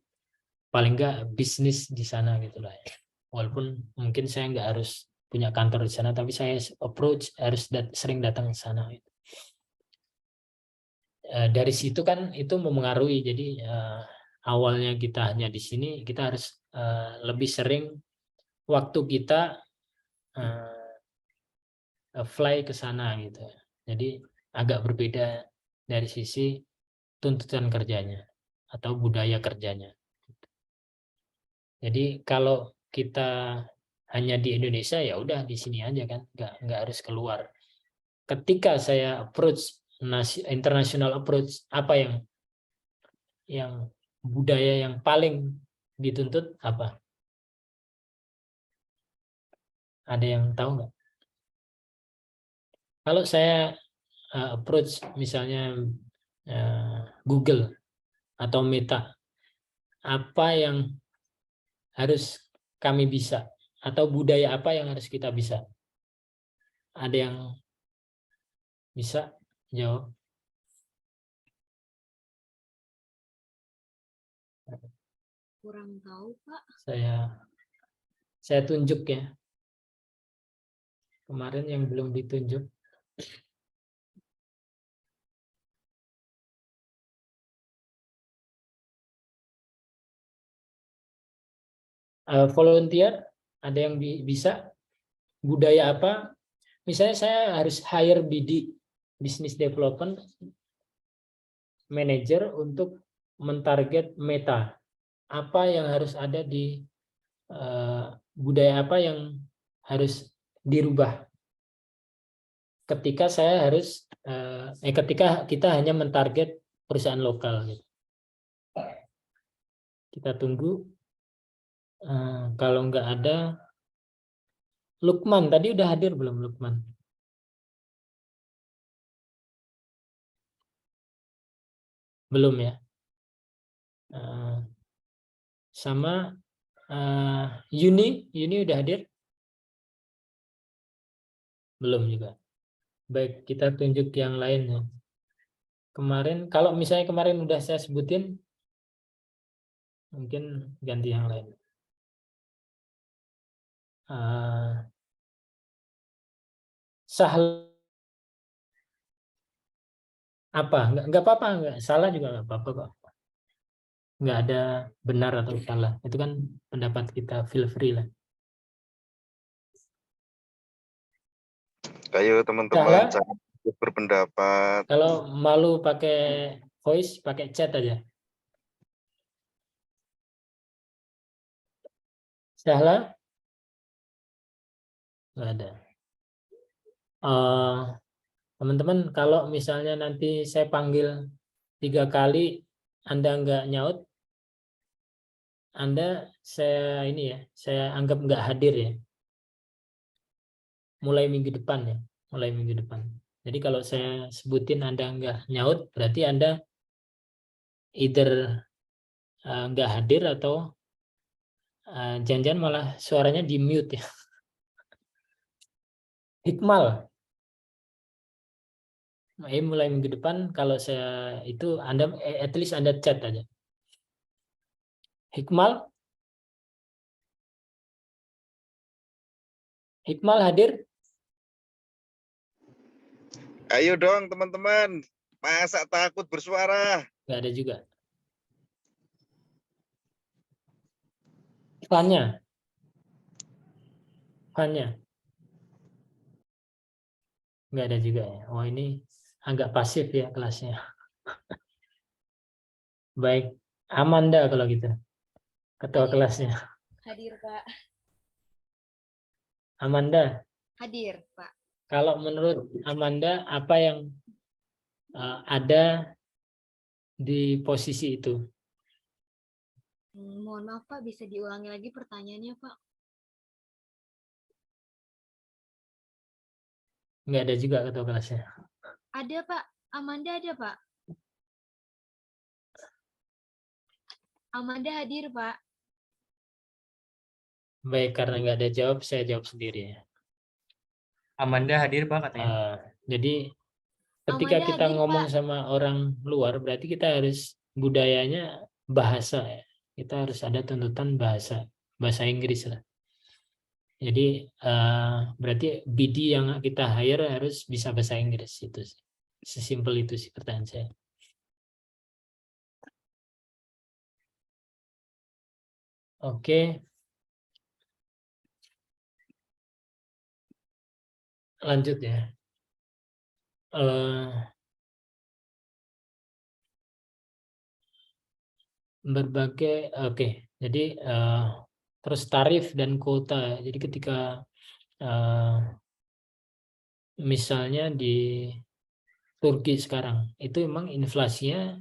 Speaker 1: paling nggak bisnis di sana gitulah ya. Walaupun mungkin saya nggak harus punya kantor di sana, tapi saya approach harus sering datang ke sana. Dari situ kan itu memengaruhi. Jadi awalnya kita hanya di sini, kita harus lebih sering waktu kita fly ke sana gitu. Jadi agak berbeda dari sisi tuntutan kerjanya atau budaya kerjanya. Jadi kalau kita hanya di Indonesia ya udah di sini aja kan, nggak harus keluar. Ketika saya approach international approach, apa yang budaya yang paling dituntut apa? Ada yang tahu nggak? Kalau saya approach misalnya Google atau Meta, apa yang harus kami bisa atau budaya apa yang harus kita bisa? Ada yang bisa jawab?
Speaker 2: Kurang tahu, Pak.
Speaker 1: Saya tunjuk ya. Kemarin yang belum ditunjuk. Volunteer, ada yang bisa? Budaya apa? Misalnya saya harus hire BD, Business Development Manager, untuk mentarget Meta. Apa yang harus ada di budaya apa yang harus dirubah? Ketika saya harus, ketika kita hanya mentarget perusahaan lokal. Gitu. Kita tunggu. Kalau nggak ada, Lukman tadi udah hadir belum Lukman? Belum ya. Sama Yuni udah hadir? Belum juga. Baik, kita tunjuk yang lainnya. Kemarin, kalau misalnya kemarin udah saya sebutin, mungkin ganti yang lain. Sahal apa? Nggak apa-apa, nggak salah juga nggak apa-apa kok. Nggak ada benar atau salah. Itu kan pendapat kita, feel free lah.
Speaker 3: Ayo teman-teman, jangan berpendapat.
Speaker 1: Kalau malu pakai voice, pakai chat aja. Sahla? Nggak ada. Teman-teman, kalau misalnya nanti saya panggil 3 kali, Anda nggak nyaut, Anda saya anggap nggak hadir ya. Mulai minggu depan ya, mulai minggu depan. Jadi kalau saya sebutin Anda nggak nyaut, berarti Anda either nggak hadir atau jangan-jangan malah suaranya di mute ya. Hikmal. Mulai minggu depan kalau saya itu Anda at least Anda chat aja. Hikmal? Hikmal hadir?
Speaker 3: Ayo dong teman-teman. Masa takut bersuara?
Speaker 1: Nggak ada juga. Fanya? Fanya? Nggak ada juga ya. Oh ini agak pasif ya kelasnya. Baik. Amanda kalau gitu. Ketua
Speaker 2: Hadir,
Speaker 1: kelasnya.
Speaker 2: Pak. Hadir, Pak.
Speaker 1: Amanda.
Speaker 2: Hadir, Pak.
Speaker 1: Kalau menurut Amanda, apa yang ada di posisi itu?
Speaker 2: Mohon maaf, Pak. Bisa diulangi lagi pertanyaannya, Pak?
Speaker 1: Nggak ada juga ketua kelasnya.
Speaker 2: Ada, Pak. Amanda ada, Pak. Amanda hadir, Pak.
Speaker 1: Baik, karena nggak ada jawab, saya jawab sendiri ya.
Speaker 4: Amanda hadir Pak katanya.
Speaker 1: Jadi ketika
Speaker 2: Amanda
Speaker 1: kita
Speaker 2: hadir,
Speaker 1: ngomong
Speaker 2: Pak.
Speaker 1: sama orang luar, berarti kita harus budayanya bahasa ya. Kita harus ada tuntutan bahasa Inggris lah. Jadi berarti BD yang kita hire harus bisa bahasa Inggris itu sih. Sesimpel itu sih pertanyaan saya. Oke. Lanjut ya. Berbagai jadi terus tarif dan kuota. Jadi ketika misalnya di Turki sekarang itu memang inflasinya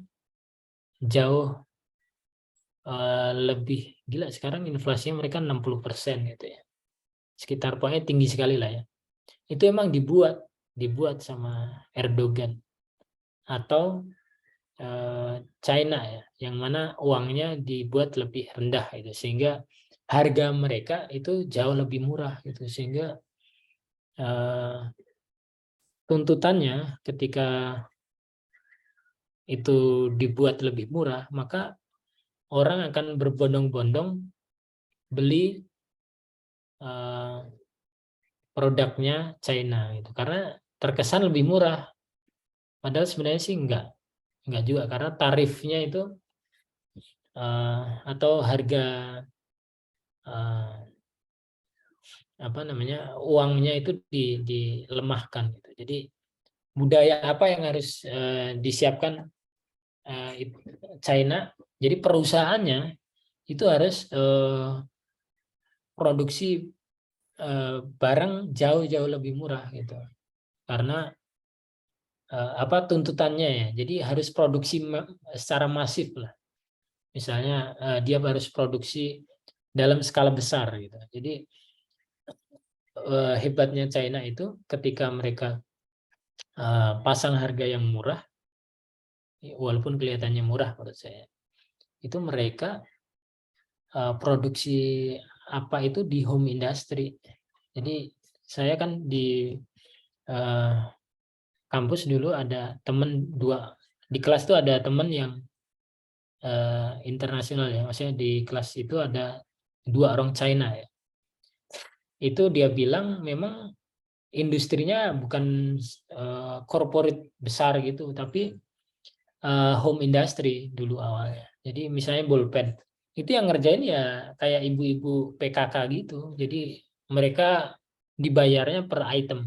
Speaker 1: jauh lebih gila. Sekarang inflasinya mereka 60% gitu ya, sekitar pokoknya tinggi sekali lah ya. Itu emang dibuat sama Erdogan atau China ya, yang mana uangnya dibuat lebih rendah gitu, sehingga harga mereka itu jauh lebih murah gitu, sehingga tuntutannya ketika itu dibuat lebih murah, maka orang akan berbondong-bondong beli produknya China gitu, karena terkesan lebih murah, padahal sebenarnya sih enggak juga, karena tarifnya itu atau harga uangnya itu dilemahkan gitu. Jadi budaya apa yang harus disiapkan China? Jadi perusahaannya itu harus produksi barang jauh-jauh lebih murah gitu, karena tuntutannya ya. Jadi harus produksi secara masif lah. Misalnya dia harus produksi dalam skala besar gitu. Jadi hebatnya China itu ketika mereka pasang harga yang murah, walaupun kelihatannya murah menurut saya, itu mereka produksi apa itu di home industry. Jadi saya kan di kampus dulu ada temen di kelas itu ada temen yang internasional ya, maksudnya di kelas itu ada 2 orang China ya. Itu dia bilang memang industrinya bukan corporate besar gitu, tapi home industry dulu awalnya. Jadi misalnya bolpen, itu yang ngerjain ya kayak ibu-ibu PKK gitu. Jadi mereka dibayarnya per item,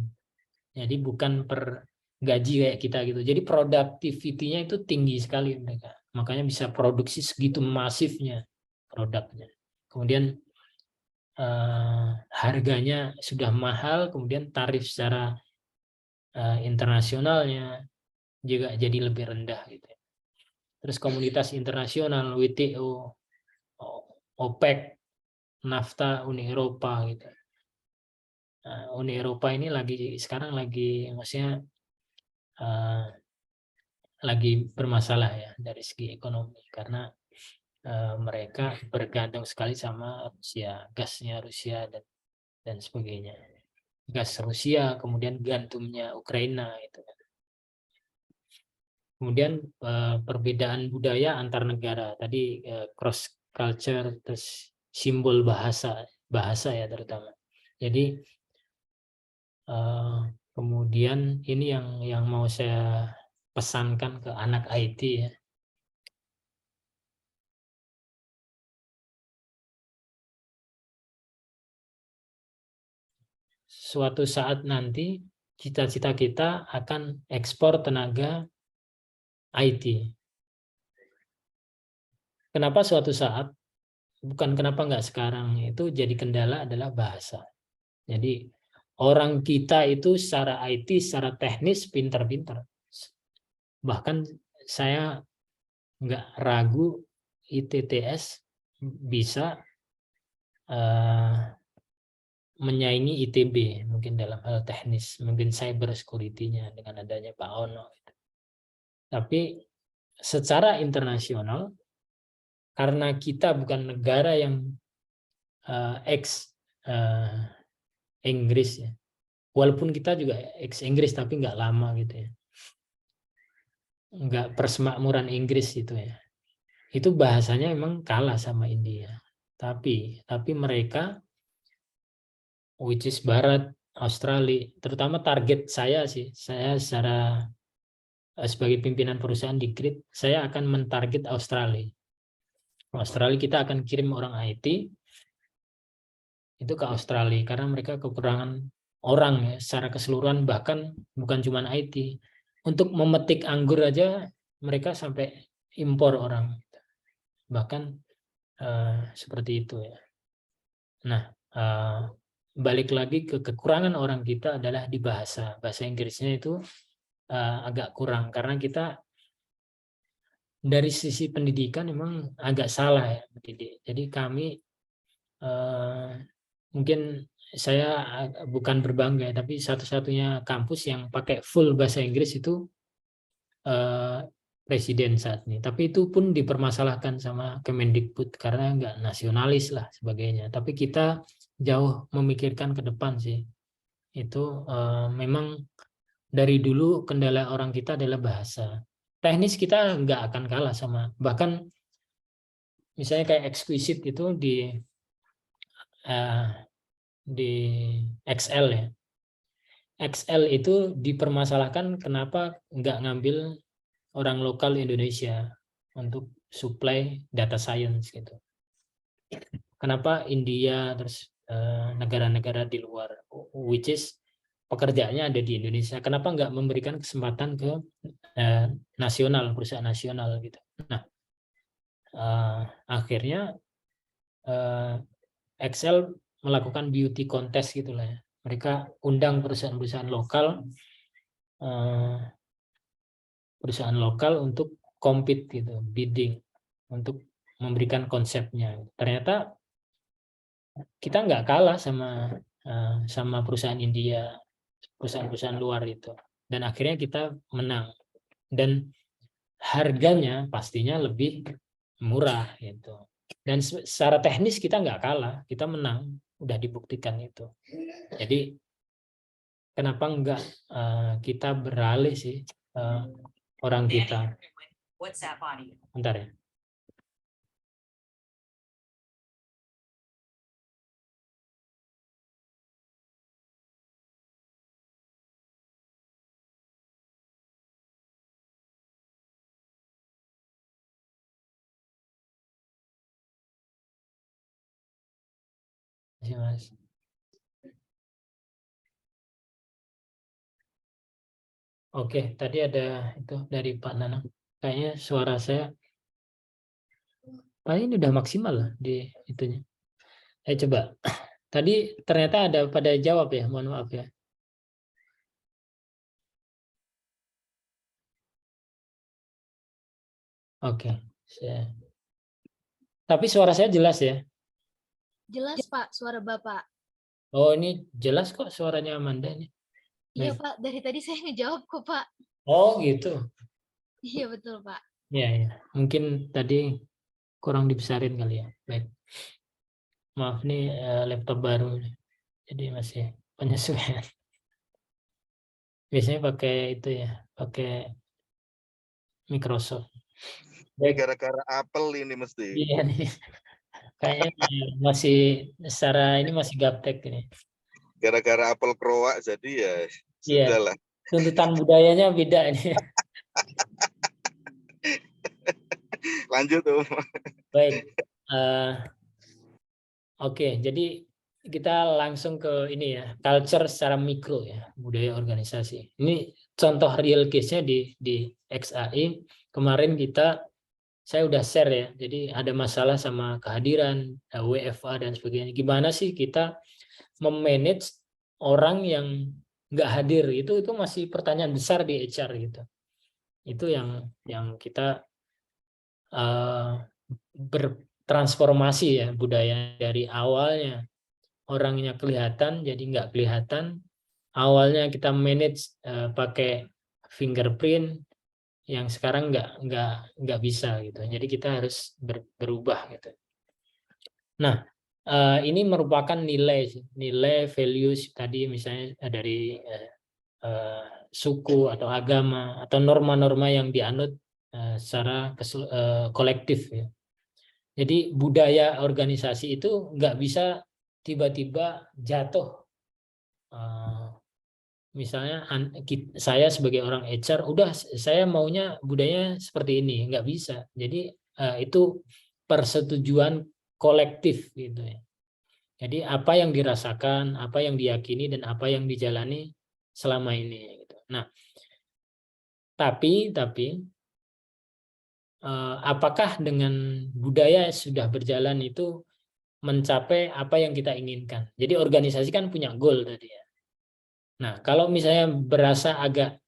Speaker 1: jadi bukan per gaji kayak kita gitu. Jadi productivity-nya itu tinggi sekali mereka, makanya bisa produksi segitu masifnya produknya. Kemudian harganya sudah mahal, kemudian tarif secara internasionalnya juga jadi lebih rendah gitu. Terus komunitas internasional WTO OPEC, NAFTA, Uni Eropa gitu. Nah, Uni Eropa ini sekarang lagi maksudnya lagi bermasalah ya dari segi ekonomi karena mereka bergantung sekali sama Rusia, gasnya Rusia dan sebagainya. Gas Rusia, kemudian gantungnya Ukraina itu. Kemudian perbedaan budaya antar negara, tadi cross culture, terus simbol bahasa ya terutama. Jadi kemudian ini yang mau saya pesankan ke anak IT ya. Suatu saat nanti cita-cita kita akan ekspor tenaga IT. Kenapa suatu saat? Bukan kenapa nggak sekarang. Itu jadi kendala adalah bahasa. Jadi orang kita itu secara IT, secara teknis pintar-pintar. Bahkan saya nggak ragu ITTS bisa menyaingi ITB mungkin dalam hal teknis, mungkin cyber security-nya dengan adanya Pak Ono. Tapi secara internasional, karena kita bukan negara yang Inggris ya, walaupun kita juga Inggris tapi nggak lama gitu ya, nggak persemakmuran Inggris itu ya, itu bahasanya memang kalah sama India. Tapi mereka, which is Barat, Australia, terutama target saya sih, saya secara sebagai pimpinan perusahaan di Grid, saya akan mentarget Australia. Australia kita akan kirim orang IT itu ke Australia karena mereka kekurangan orang ya secara keseluruhan, bahkan bukan cuma IT. Untuk memetik anggur aja mereka sampai impor orang. Bahkan seperti itu ya. Nah, balik lagi ke kekurangan orang kita adalah di bahasa. Bahasa Inggrisnya itu agak kurang karena kita dari sisi pendidikan memang agak salah ya mendidik. Jadi kami mungkin saya bukan berbangga tapi satu-satunya kampus yang pakai full bahasa Inggris itu presiden saat ini. Tapi itu pun dipermasalahkan sama Kemendikbud karena nggak nasionalis lah sebagainya. Tapi kita jauh memikirkan ke depan sih. Itu memang dari dulu kendala orang kita adalah bahasa. Teknis kita nggak akan kalah sama, bahkan misalnya kayak exquisite itu di Excel ya. Excel itu dipermasalahkan kenapa nggak ngambil orang lokal Indonesia untuk supply data science gitu. Kenapa India terus negara-negara di luar, which is pekerjaannya ada di Indonesia. Kenapa nggak memberikan kesempatan ke nasional, perusahaan nasional gitu. Nah, akhirnya Excel melakukan beauty contest gitulah ya. Mereka undang perusahaan-perusahaan lokal untuk compete gitu, bidding untuk memberikan konsepnya. Ternyata kita nggak kalah sama perusahaan India, perusahaan-perusahaan luar itu. Dan akhirnya kita menang. Dan harganya pastinya lebih murah gitu. Dan secara teknis kita nggak kalah, kita menang, udah dibuktikan itu. Jadi kenapa nggak kita beralih sih orang kita. Bentar ya. Mas. Oke, tadi ada itu dari Pak Nanang. Kayaknya suara saya ini udah maksimal lah di itunya. Coba. Tadi ternyata ada pada jawab ya, mohon maaf ya. Oke, saya Tapi suara saya jelas ya?
Speaker 2: Jelas Pak, suara Bapak.
Speaker 1: Oh, ini jelas kok suaranya Amanda ini.
Speaker 2: Iya
Speaker 1: Baik.
Speaker 2: Pak, dari tadi saya ngejawab kok Pak.
Speaker 1: Oh, gitu.
Speaker 2: Iya betul Pak.
Speaker 1: Ya, ya. Mungkin tadi kurang dibesarin kali ya. Baik. Maaf nih laptop baru. Jadi masih penyesuaian. Biasanya pakai itu ya, pakai Microsoft.
Speaker 3: Ini
Speaker 1: Baik.
Speaker 3: gara-gara Apple ini mesti.
Speaker 1: Iya nih. Kayaknya masih secara ini masih gaptek ini.
Speaker 3: Gara-gara Apple Croak jadi ya
Speaker 1: Iya.
Speaker 3: sudahlah.
Speaker 1: Tuntutan budayanya beda ini.
Speaker 3: Lanjut tuh.
Speaker 1: Baik. Oke, jadi kita langsung ke ini ya, culture secara mikro ya, budaya organisasi. Ini contoh real case-nya di XAI. Kemarin saya udah share ya, jadi ada masalah sama kehadiran, WFA dan sebagainya. Gimana sih kita memanage orang yang nggak hadir? Itu masih pertanyaan besar di HR gitu. Itu yang kita bertransformasi ya, budaya dari awalnya orangnya kelihatan jadi nggak kelihatan. Awalnya kita manage pakai fingerprint, yang sekarang nggak bisa gitu. Jadi kita harus berubah gitu. Nah, ini merupakan nilai values tadi, misalnya dari suku atau agama atau norma-norma yang dianut secara kolektif ya. Jadi budaya organisasi itu nggak bisa tiba-tiba jatuh. Misalnya saya sebagai orang HR, udah saya maunya budayanya seperti ini, nggak bisa. Jadi itu persetujuan kolektif gitu ya. Jadi apa yang dirasakan, apa yang diyakini dan apa yang dijalani selama ini. Gitu. Nah, tapi apakah dengan budaya sudah berjalan itu mencapai apa yang kita inginkan? Jadi organisasi kan punya goal tadi ya. Nah, kalau misalnya berasa agak,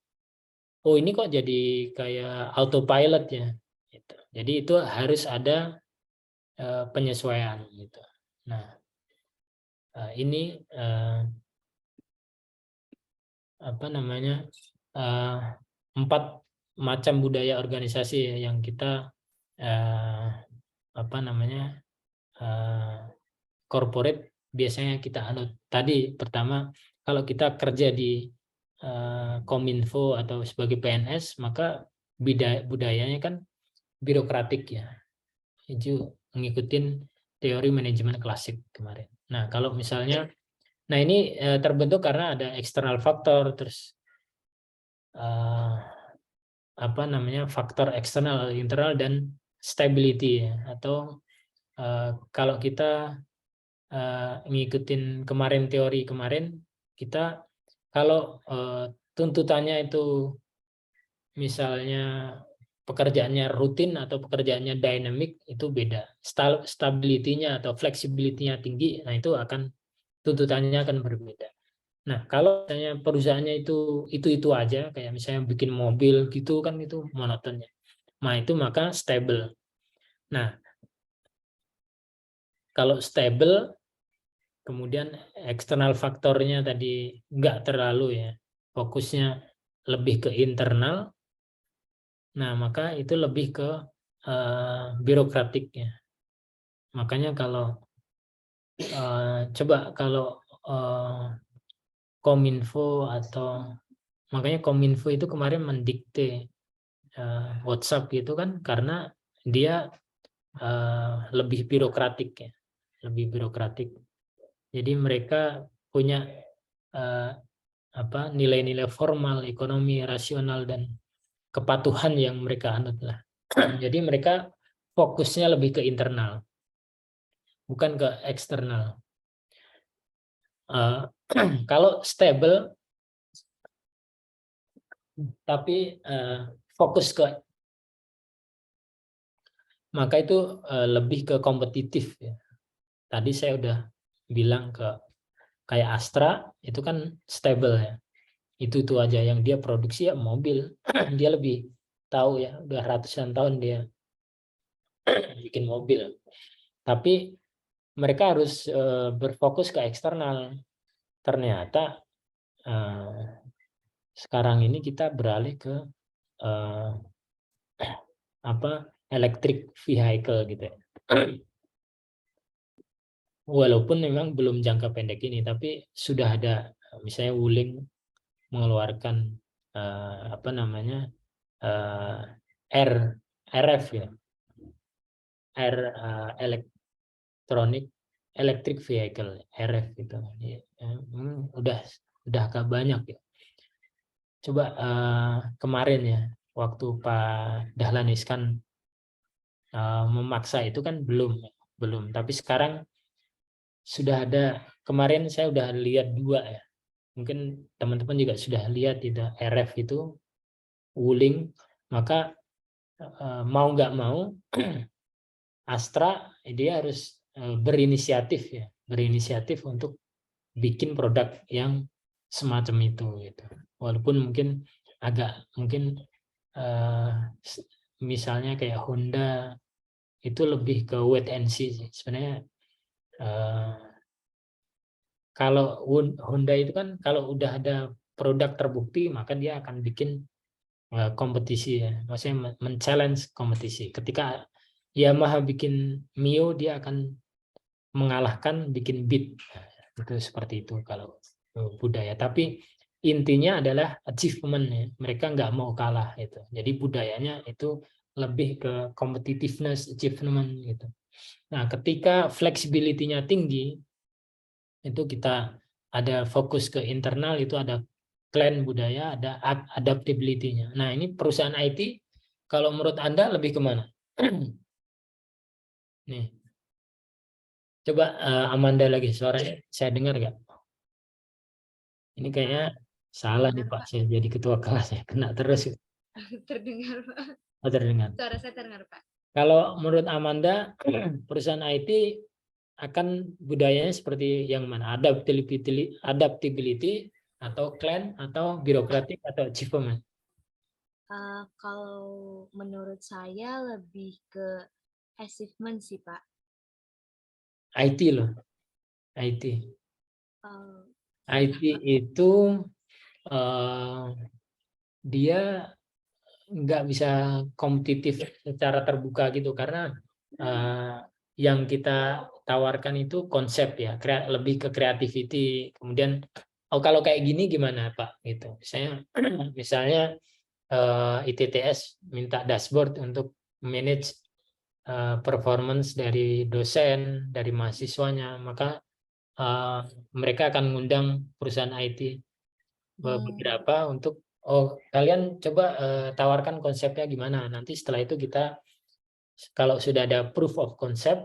Speaker 1: oh ini kok jadi kayak autopilot ya, gitu. Jadi itu harus ada penyesuaian gitu. Nah, ini apa namanya 4 macam budaya organisasi ya, yang kita apa namanya corporate biasanya kita anut. Tadi pertama, kalau kita kerja di Kominfo atau sebagai PNS, maka budayanya kan birokratik ya. Itu ngikutin teori manajemen klasik kemarin. Nah, kalau misalnya, nah ini terbentuk karena ada eksternal faktor, terus apa namanya faktor eksternal, internal, dan stability ya. Atau kalau kita ngikutin kemarin teori kemarin, kita kalau tuntutannya itu misalnya pekerjaannya rutin atau pekerjaannya dynamic, itu beda. Stability-nya atau flexibility-nya tinggi, nah itu tuntutannya akan berbeda. Nah, kalau misalnya perusahaannya itu aja, kayak misalnya bikin mobil gitu kan, itu monotonnya. Nah, itu maka stable. Nah, kalau stable, kemudian eksternal faktornya tadi nggak terlalu ya, fokusnya lebih ke internal, nah maka itu lebih ke birokratik ya. Makanya kalau coba kalau Kominfo makanya Kominfo itu kemarin mendikte WhatsApp gitu kan, karena dia lebih birokratik ya, lebih birokratik. Jadi mereka punya nilai-nilai formal, ekonomi, rasional, dan kepatuhan yang mereka anut lah. Jadi mereka fokusnya lebih ke internal, bukan ke eksternal. Kalau stable tapi fokus ke, maka itu lebih ke kompetitif ya. Tadi saya udah bilang kayak Astra itu kan stable ya. Itu aja yang dia produksi ya mobil. Dia lebih tahu ya, udah ratusan tahun dia bikin mobil. Tapi mereka harus berfokus ke eksternal. Ternyata sekarang ini kita beralih ke electric vehicle gitu ya. Walaupun memang belum jangka pendek ini, tapi sudah ada misalnya Wuling mengeluarkan RF ya, electric vehicle, RF gitu. Udah agak banyak ya. Coba kemarin ya, waktu Pak Dahlan Iskan memaksa itu kan belum, tapi sekarang sudah ada. Kemarin saya udah lihat 2 ya, mungkin teman-teman juga sudah lihat itu RF itu Wuling. Maka mau nggak mau Astra dia harus berinisiatif untuk bikin produk yang semacam itu gitu. Walaupun mungkin misalnya kayak Honda itu lebih ke wait and see sih. Sebenarnya kalau Honda itu kan kalau udah ada produk terbukti maka dia akan bikin kompetisi ya, maksudnya men-challenge kompetisi. Ketika Yamaha bikin Mio, dia akan mengalahkan bikin Beat. Itu seperti itu kalau budaya. Tapi intinya adalah achievement ya. Mereka nggak mau kalah itu. Jadi budayanya itu lebih ke competitiveness, achievement gitu. Nah, ketika flexibility-nya tinggi, itu kita ada fokus ke internal, itu ada clan budaya, ada adaptability-nya. Nah, ini perusahaan IT, kalau menurut Anda lebih kemana? Nih, coba Amanda lagi, suaranya saya dengar nggak? Ini kayaknya salah nih Pak, saya jadi ketua kelas ya, kena terus.
Speaker 2: Terdengar, Pak.
Speaker 1: Oh, terdengar.
Speaker 2: Suara saya terdengar, Pak.
Speaker 1: Kalau menurut Amanda, perusahaan IT akan budayanya seperti yang mana? Adaptability atau clan atau birokratik atau achievement?
Speaker 2: Kalau menurut saya lebih ke achievement sih, Pak.
Speaker 1: IT loh, IT. IT itu dia nggak bisa kompetitif secara terbuka gitu, karena yang kita tawarkan itu konsep ya, lebih ke creativity. Kemudian kalau kayak gini gimana Pak gitu, misalnya ITTS minta dashboard untuk manage performance dari dosen, dari mahasiswanya, maka mereka akan mengundang perusahaan IT beberapa untuk kalian coba tawarkan konsepnya gimana. Nanti setelah itu kita kalau sudah ada proof of concept,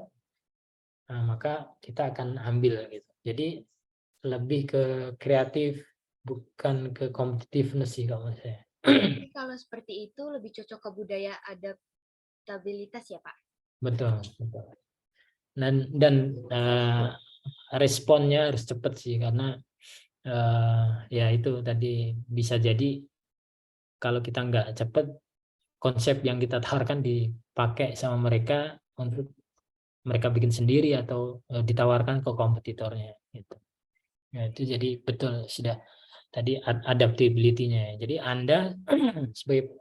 Speaker 1: maka kita akan ambil gitu. Jadi lebih ke kreatif, bukan ke competitiveness sih kalau menurut saya.
Speaker 2: Jadi kalau seperti itu lebih cocok ke budaya adaptabilitas ya, Pak? Betul.
Speaker 1: Dan responnya harus cepat sih, karena ya itu tadi bisa jadi kalau kita nggak cepat, konsep yang kita tawarkan dipakai sama mereka untuk mereka bikin sendiri atau ditawarkan ke kompetitornya gitu. Ya, itu jadi betul sudah tadi adaptability-nya. Jadi Anda sebagai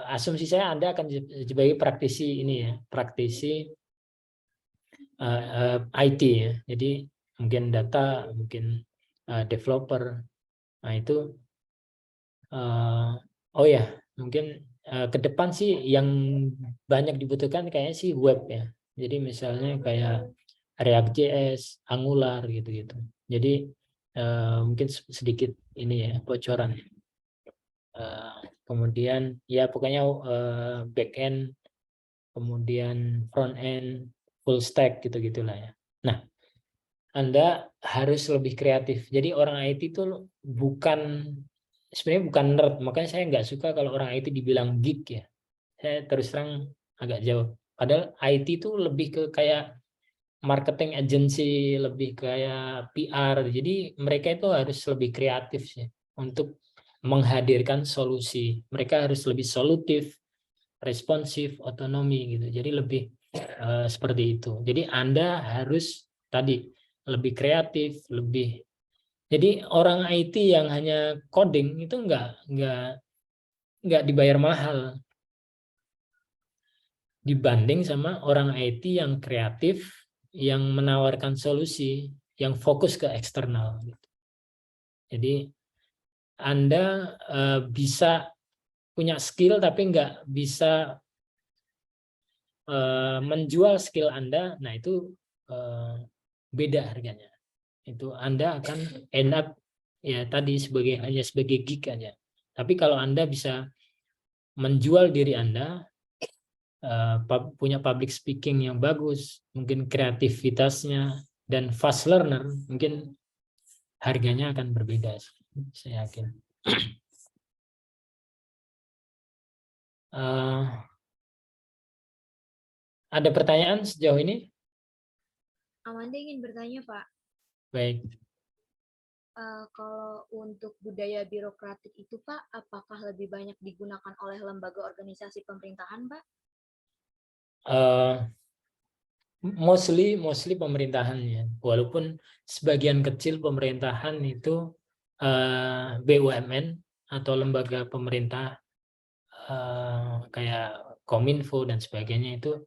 Speaker 1: asumsi saya Anda akan sebagai praktisi ini ya, praktisi IT ya. Jadi mungkin data, mungkin developer. Nah itu oh ya, mungkin ke depan sih yang banyak dibutuhkan kayaknya sih web ya. Jadi misalnya kayak React.js, Angular gitu-gitu. Jadi mungkin sedikit ini ya bocoran. Kemudian ya pokoknya back end, kemudian front end, full stack gitu-gitulah ya. Nah, Anda harus lebih kreatif. Jadi orang IT itu sebenarnya bukan nerd, makanya saya nggak suka kalau orang IT dibilang geek ya. Saya terus terang agak jauh. Padahal IT itu lebih ke kayak marketing agency, lebih kayak PR. Jadi mereka itu harus lebih kreatif sih untuk menghadirkan solusi. Mereka harus lebih solutif, responsif, otonomi gitu. Jadi lebih seperti itu. Jadi Anda harus tadi lebih kreatif, lebih. Jadi orang IT yang hanya coding itu nggak dibayar mahal dibanding sama orang IT yang kreatif, yang menawarkan solusi, yang fokus ke eksternal. Jadi Anda bisa punya skill tapi nggak bisa menjual skill Anda, nah itu beda harganya. Itu Anda akan end up ya tadi hanya sebagai geek aja. Tapi kalau Anda bisa menjual diri Anda, punya public speaking yang bagus, mungkin kreativitasnya dan fast learner, mungkin harganya akan berbeda, saya yakin. Ada pertanyaan sejauh ini?
Speaker 2: Amanda ingin bertanya, Pak.
Speaker 1: Baik.
Speaker 2: Kalau untuk budaya birokratik itu, Pak, apakah lebih banyak digunakan oleh lembaga organisasi pemerintahan, Pak?
Speaker 1: Mostly pemerintahannya, walaupun sebagian kecil pemerintahan itu BUMN atau lembaga pemerintah kayak Kominfo dan sebagainya itu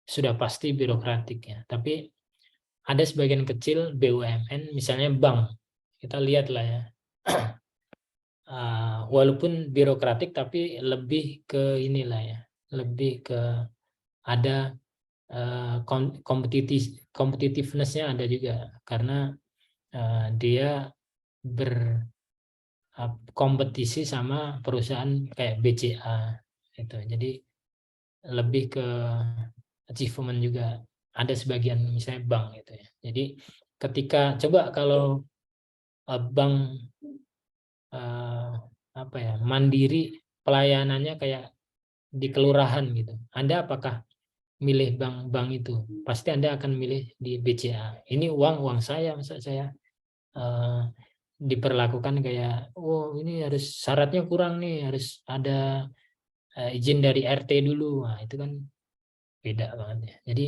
Speaker 1: sudah pasti birokratik ya. Tapi ada sebagian kecil BUMN, misalnya bank, kita lihat lah ya. Walaupun birokratik tapi lebih ke inilah ya, lebih ke ada competitiveness-nya ada juga karena dia berkompetisi sama perusahaan kayak BCA itu. Jadi lebih ke achievement juga, ada sebagian misalnya bank gitu ya. Jadi ketika coba kalau bank apa ya, mandiri pelayanannya kayak di kelurahan gitu, Anda apakah milih bank itu? Pasti Anda akan milih di BCA. Ini uang saya, masa saya diperlakukan kayak, oh ini harus syaratnya kurang nih, harus ada izin dari RT dulu. Nah, itu kan beda banget ya. Jadi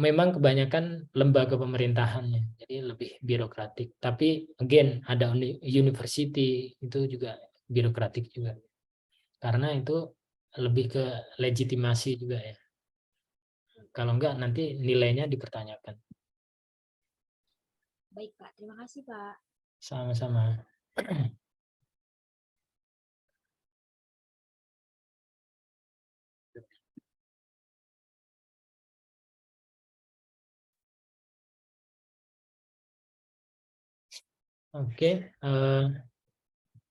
Speaker 1: memang kebanyakan lembaga pemerintahannya, jadi lebih birokratik. Tapi again ada university itu juga birokratik juga, karena itu lebih ke legitimasi juga ya. Kalau enggak nanti nilainya dipertanyakan.
Speaker 2: Baik, Pak. Terima kasih, Pak.
Speaker 1: Sama-sama. Oke,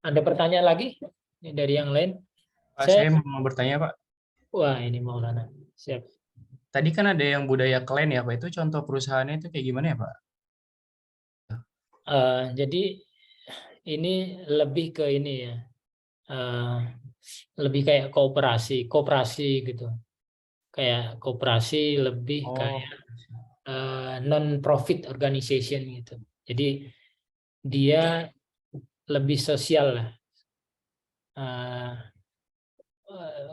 Speaker 1: ada pertanyaan lagi dari yang lain?
Speaker 4: Pak, saya mau bertanya, Pak.
Speaker 1: Wah, ini Maulana. Siap.
Speaker 4: Tadi kan ada yang budaya klan ya, Pak. Itu contoh perusahaannya itu kayak gimana ya, Pak?
Speaker 1: Jadi ini lebih ke ini ya, lebih kayak kooperasi gitu. Kayak kooperasi lebih kayak non-profit organization gitu. Jadi dia lebih sosial lah.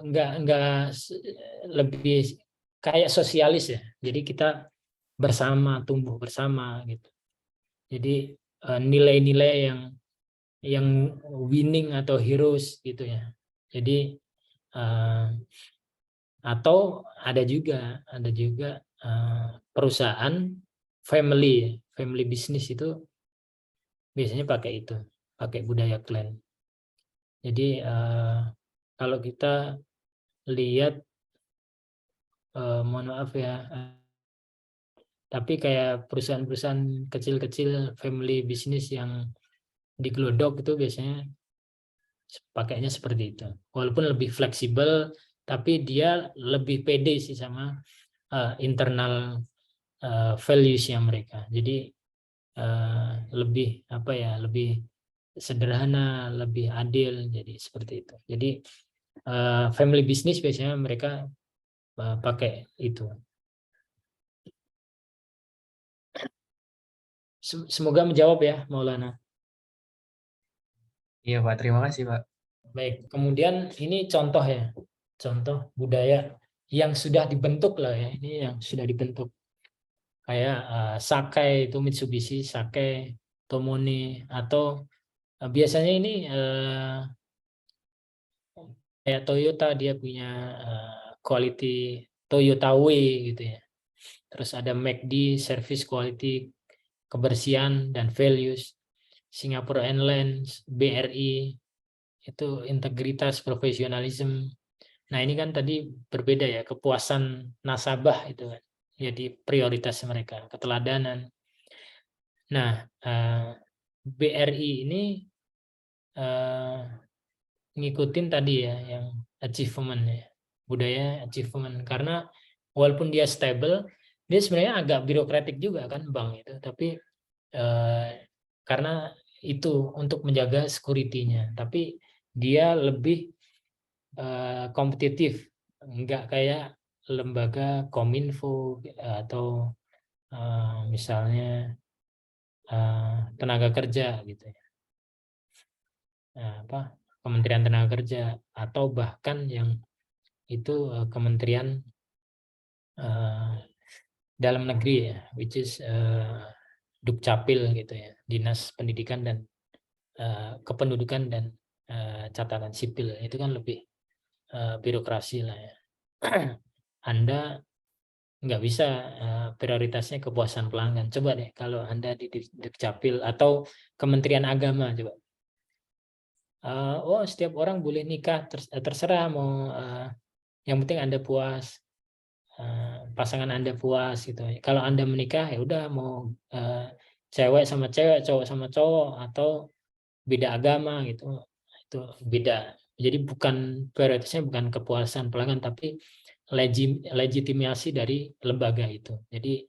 Speaker 1: Enggak lebih kayak sosialis ya. Jadi kita bersama, tumbuh bersama gitu. Jadi nilai-nilai yang winning atau heroes gitu ya. Jadi atau ada juga perusahaan family business itu biasanya pakai itu, pakai budaya klan. Jadi kalau kita lihat, mohon maaf ya, tapi kayak perusahaan-perusahaan kecil-kecil family business yang digelodok itu biasanya pakainya seperti itu. Walaupun lebih fleksibel, tapi dia lebih pede sih sama internal values-nya mereka. Jadi lebih apa ya, lebih sederhana, lebih adil, jadi seperti itu. Jadi family business biasanya mereka pakai itu. Semoga menjawab ya, Maulana.
Speaker 4: Iya, Pak. Terima kasih, Pak.
Speaker 1: Baik, kemudian ini contoh ya, contoh budaya yang sudah dibentuk lah ya, ini yang sudah dibentuk. Kayak Sakai itu Mitsubishi, Sakai, Tomone, atau biasanya ini kayak Toyota dia punya quality Toyota Way gitu ya. Terus ada McD, service quality, kebersihan dan values. Singapore Airlines, BRI, itu integritas, profesionalisme. Nah ini kan tadi berbeda ya, kepuasan nasabah itu kan. Jadi prioritas mereka, keteladanan. Nah BRI ini ngikutin tadi ya, yang achievement ya, budaya achievement. Karena walaupun dia stable, dia sebenarnya agak birokratik juga kan bank itu, tapi karena itu untuk menjaga security-nya, tapi dia lebih kompetitif, enggak kayak lembaga Kominfo atau misalnya tenaga kerja gitu ya. Kementerian Tenaga Kerja, atau bahkan yang itu Kementerian Dalam Negeri ya, which is Dukcapil gitu ya, Dinas Pendidikan dan Kependudukan dan Catatan Sipil. Itu kan lebih birokrasi lah ya. Anda nggak bisa prioritasnya kepuasan pelanggan. Coba deh kalau Anda di Dukcapil atau Kementerian Agama, coba. Setiap orang boleh nikah, terserah mau, yang penting Anda puas, pasangan Anda puas gitu. Kalau Anda menikah ya udah mau cewek sama cewek, cowok sama cowok, atau beda agama gitu, itu beda. Jadi prioritasnya bukan kepuasan pelanggan, tapi legitimasi dari lembaga itu. Jadi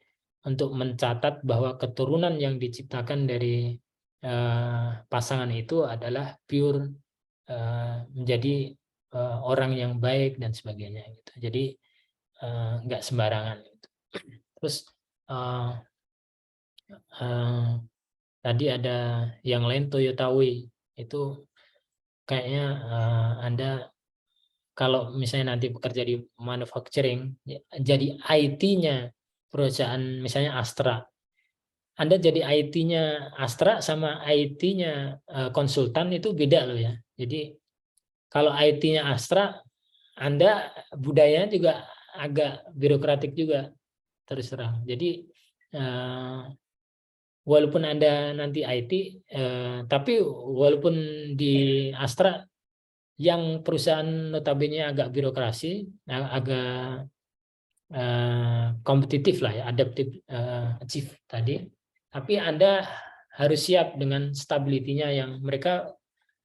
Speaker 1: untuk mencatat bahwa keturunan yang diciptakan dari pasangan itu adalah pure menjadi orang yang baik dan sebagainya gitu. Jadi nggak sembarangan gitu. Terus tadi ada yang lain, Toyota Way itu kayaknya Anda kalau misalnya nanti bekerja di manufacturing, jadi IT-nya perusahaan misalnya Astra, Anda jadi IT-nya Astra sama IT-nya konsultan itu beda loh ya. Jadi kalau IT-nya Astra, Anda budayanya juga agak birokratik juga, terus terang. Jadi walaupun Anda nanti IT, tapi walaupun di Astra yang perusahaan notabene agak birokrasi, agak kompetitif lah ya, adaptif, achieve tadi, tapi Anda harus siap dengan stability-nya yang mereka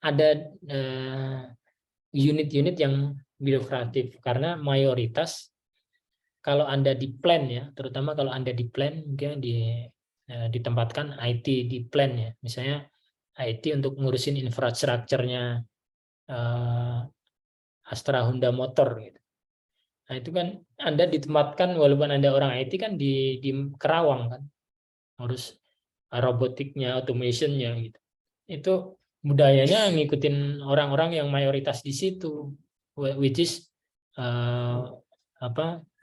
Speaker 1: ada unit-unit yang birokratif, karena mayoritas kalau Anda di plan ya, terutama kalau Anda di plan, mungkin ditempatkan IT di plan ya, misalnya IT untuk ngurusin infrastrukturnya Astra Honda Motor gitu. Nah itu kan Anda ditempatkan, walaupun Anda orang IT kan di Kerawang kan, harus robotiknya, automationnya gitu. Itu budayanya ngikutin orang-orang yang mayoritas di situ, which is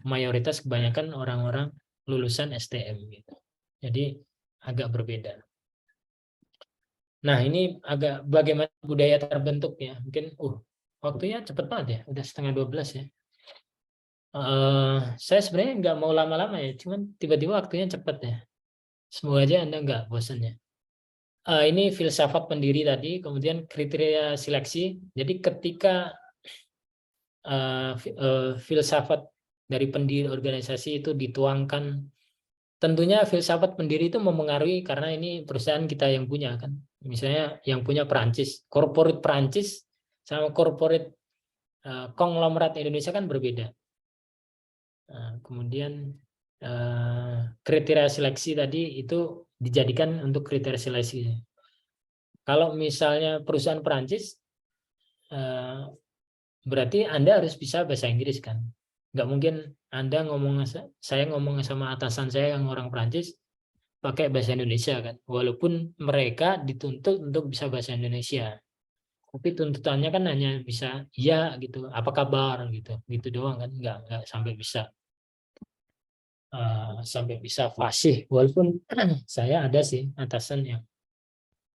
Speaker 1: mayoritas kebanyakan orang-orang lulusan STM gitu. Jadi agak berbeda. Nah ini agak bagaimana budaya terbentuk ya. Mungkin waktunya cepat banget ya, udah 11:30 ya. Saya sebenarnya nggak mau lama-lama ya, cuman tiba-tiba waktunya cepat ya. Semoga aja Anda nggak bosan ya. Ini filsafat pendiri tadi, kemudian kriteria seleksi. Jadi ketika filsafat dari pendiri organisasi itu dituangkan, tentunya filsafat pendiri itu memengaruhi, karena ini perusahaan kita yang punya kan. Misalnya yang punya Perancis, corporate Perancis sama corporate konglomerat Indonesia kan berbeda. Kemudian kriteria seleksi tadi itu dijadikan untuk kriteria seleksi. Kalau misalnya perusahaan Perancis, berarti Anda harus bisa bahasa Inggris kan. Nggak mungkin Anda saya ngomong sama atasan saya yang orang Perancis pakai bahasa Indonesia kan. Walaupun mereka dituntut untuk bisa bahasa Indonesia. Tapi tuntutannya kan hanya bisa iya gitu, apa kabar gitu, gitu doang kan, nggak sampai bisa fasih. Walaupun saya ada sih atasan yang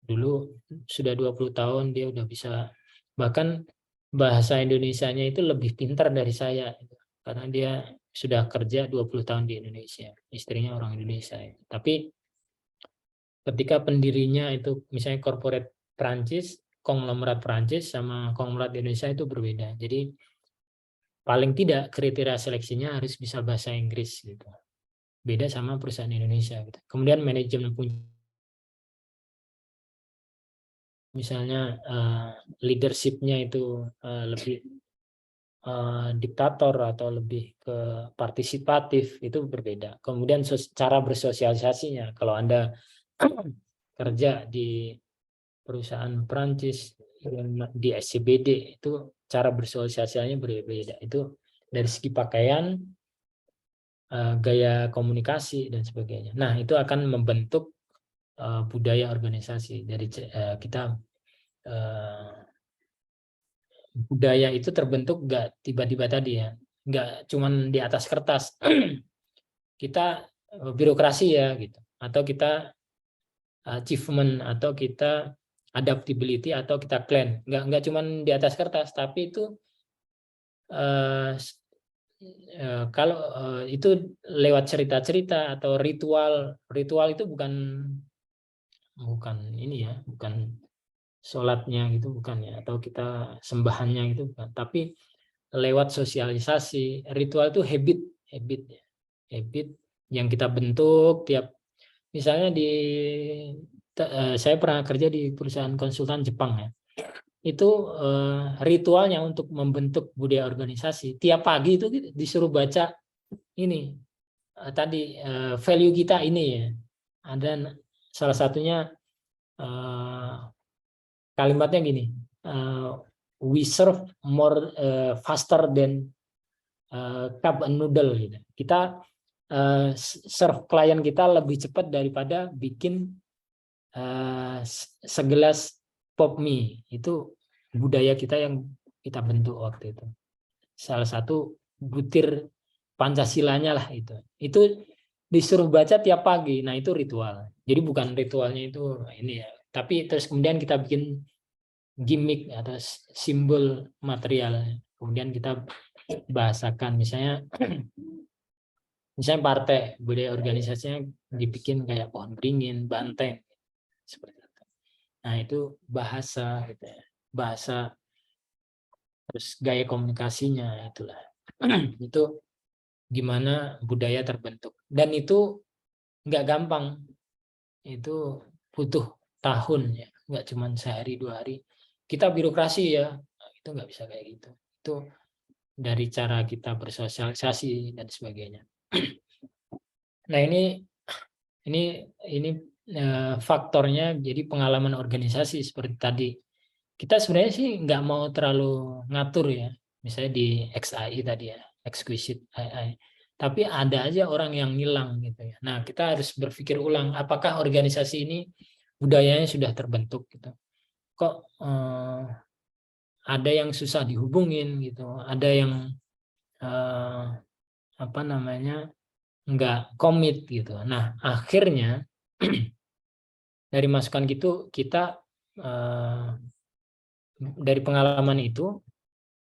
Speaker 1: dulu sudah 20 tahun dia udah bisa, bahkan bahasa Indonesianya itu lebih pintar dari saya gitu. Karena dia sudah kerja 20 tahun di Indonesia, istrinya orang Indonesia ya. Tapi ketika pendirinya itu misalnya corporate Prancis, konglomerat Prancis sama konglomerat Indonesia itu berbeda. Jadi paling tidak kriteria seleksinya harus bisa bahasa Inggris gitu. Beda sama perusahaan Indonesia gitu. Kemudian manajemen misalnya leadership-nya itu lebih diktator atau lebih ke partisipatif, itu berbeda. Kemudian cara bersosialisasinya, kalau Anda kerja di perusahaan Prancis di SCBD itu cara bersosialisasinya berbeda. Itu dari segi pakaian, gaya komunikasi dan sebagainya. Nah, itu akan membentuk budaya organisasi. Dari kita budaya itu terbentuk nggak tiba-tiba tadi ya, nggak cuman di atas kertas. Kita birokrasi ya gitu, atau kita achievement, atau kita adaptability, atau kita plan. Nggak cuman di atas kertas, tapi itu kalau itu lewat cerita-cerita atau ritual itu bukan ini ya, bukan sholatnya gitu, bukan ya, atau kita sembahannya gitu, bukan, tapi lewat sosialisasi. Ritual itu habit yang kita bentuk tiap, misalnya saya pernah kerja di perusahaan konsultan Jepang ya, itu ritualnya untuk membentuk budaya organisasi tiap pagi itu disuruh baca ini tadi value kita ini ya, ada salah satunya kalimatnya gini, we serve more faster than cup and noodle gitu. Kita serve klien kita lebih cepat daripada bikin segelas pop mie. Itu budaya kita yang kita bentuk waktu itu. Salah satu butir Pancasilanya lah itu. Itu disuruh baca tiap pagi. Nah, itu ritual. Jadi bukan ritualnya itu ini ya, tapi terus kemudian kita bikin gimmick atau simbol material. Kemudian kita bahasakan, misalnya partai, budaya organisasinya dibikin kayak pohon beringin, banteng, seperti itu. Nah, itu bahasa gitu ya. Bahasa, terus gaya komunikasinya itulah. Itu gimana budaya terbentuk. Dan itu nggak gampang. Itu butuh tahun ya, nggak cuma sehari 2 hari. Kita birokrasi ya, itu nggak bisa kayak gitu. Itu dari cara kita bersosialisasi dan sebagainya. Nah, ini faktornya. Jadi pengalaman organisasi seperti tadi, kita sebenarnya sih nggak mau terlalu ngatur ya, misalnya di XAI tadi ya, exquisite AI, tapi ada aja orang yang ngilang gitu ya. Nah, kita harus berpikir ulang, apakah organisasi ini budayanya sudah terbentuk gitu, kok ada yang susah dihubungin gitu, ada yang nggak komit gitu. Nah, akhirnya dari masukan gitu, kita dari pengalaman itu,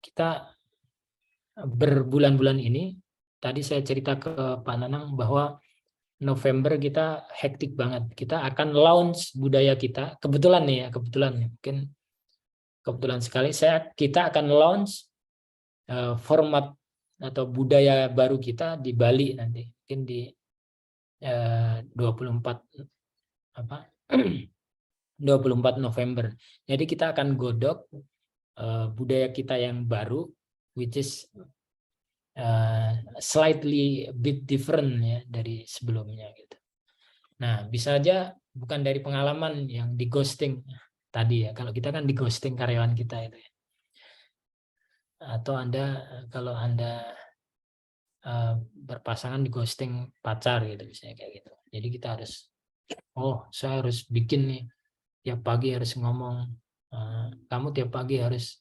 Speaker 1: kita berbulan-bulan ini, tadi saya cerita ke Pak Nanang bahwa November kita hektik banget. Kita akan launch budaya kita. Kebetulan nih ya, mungkin kebetulan sekali kita akan launch format atau budaya baru kita di Bali nanti. Mungkin di 24 November. Jadi kita akan godok budaya kita yang baru, which is slightly a bit different ya dari sebelumnya gitu. Nah, bisa aja bukan dari pengalaman yang di ghosting tadi ya. Kalau kita kan di ghosting karyawan kita itu ya. Atau kalau Anda berpasangan di ghosting pacar gitu, misalnya kayak gitu. Jadi kita harus, saya harus bikin nih tiap pagi harus ngomong kamu tiap pagi harus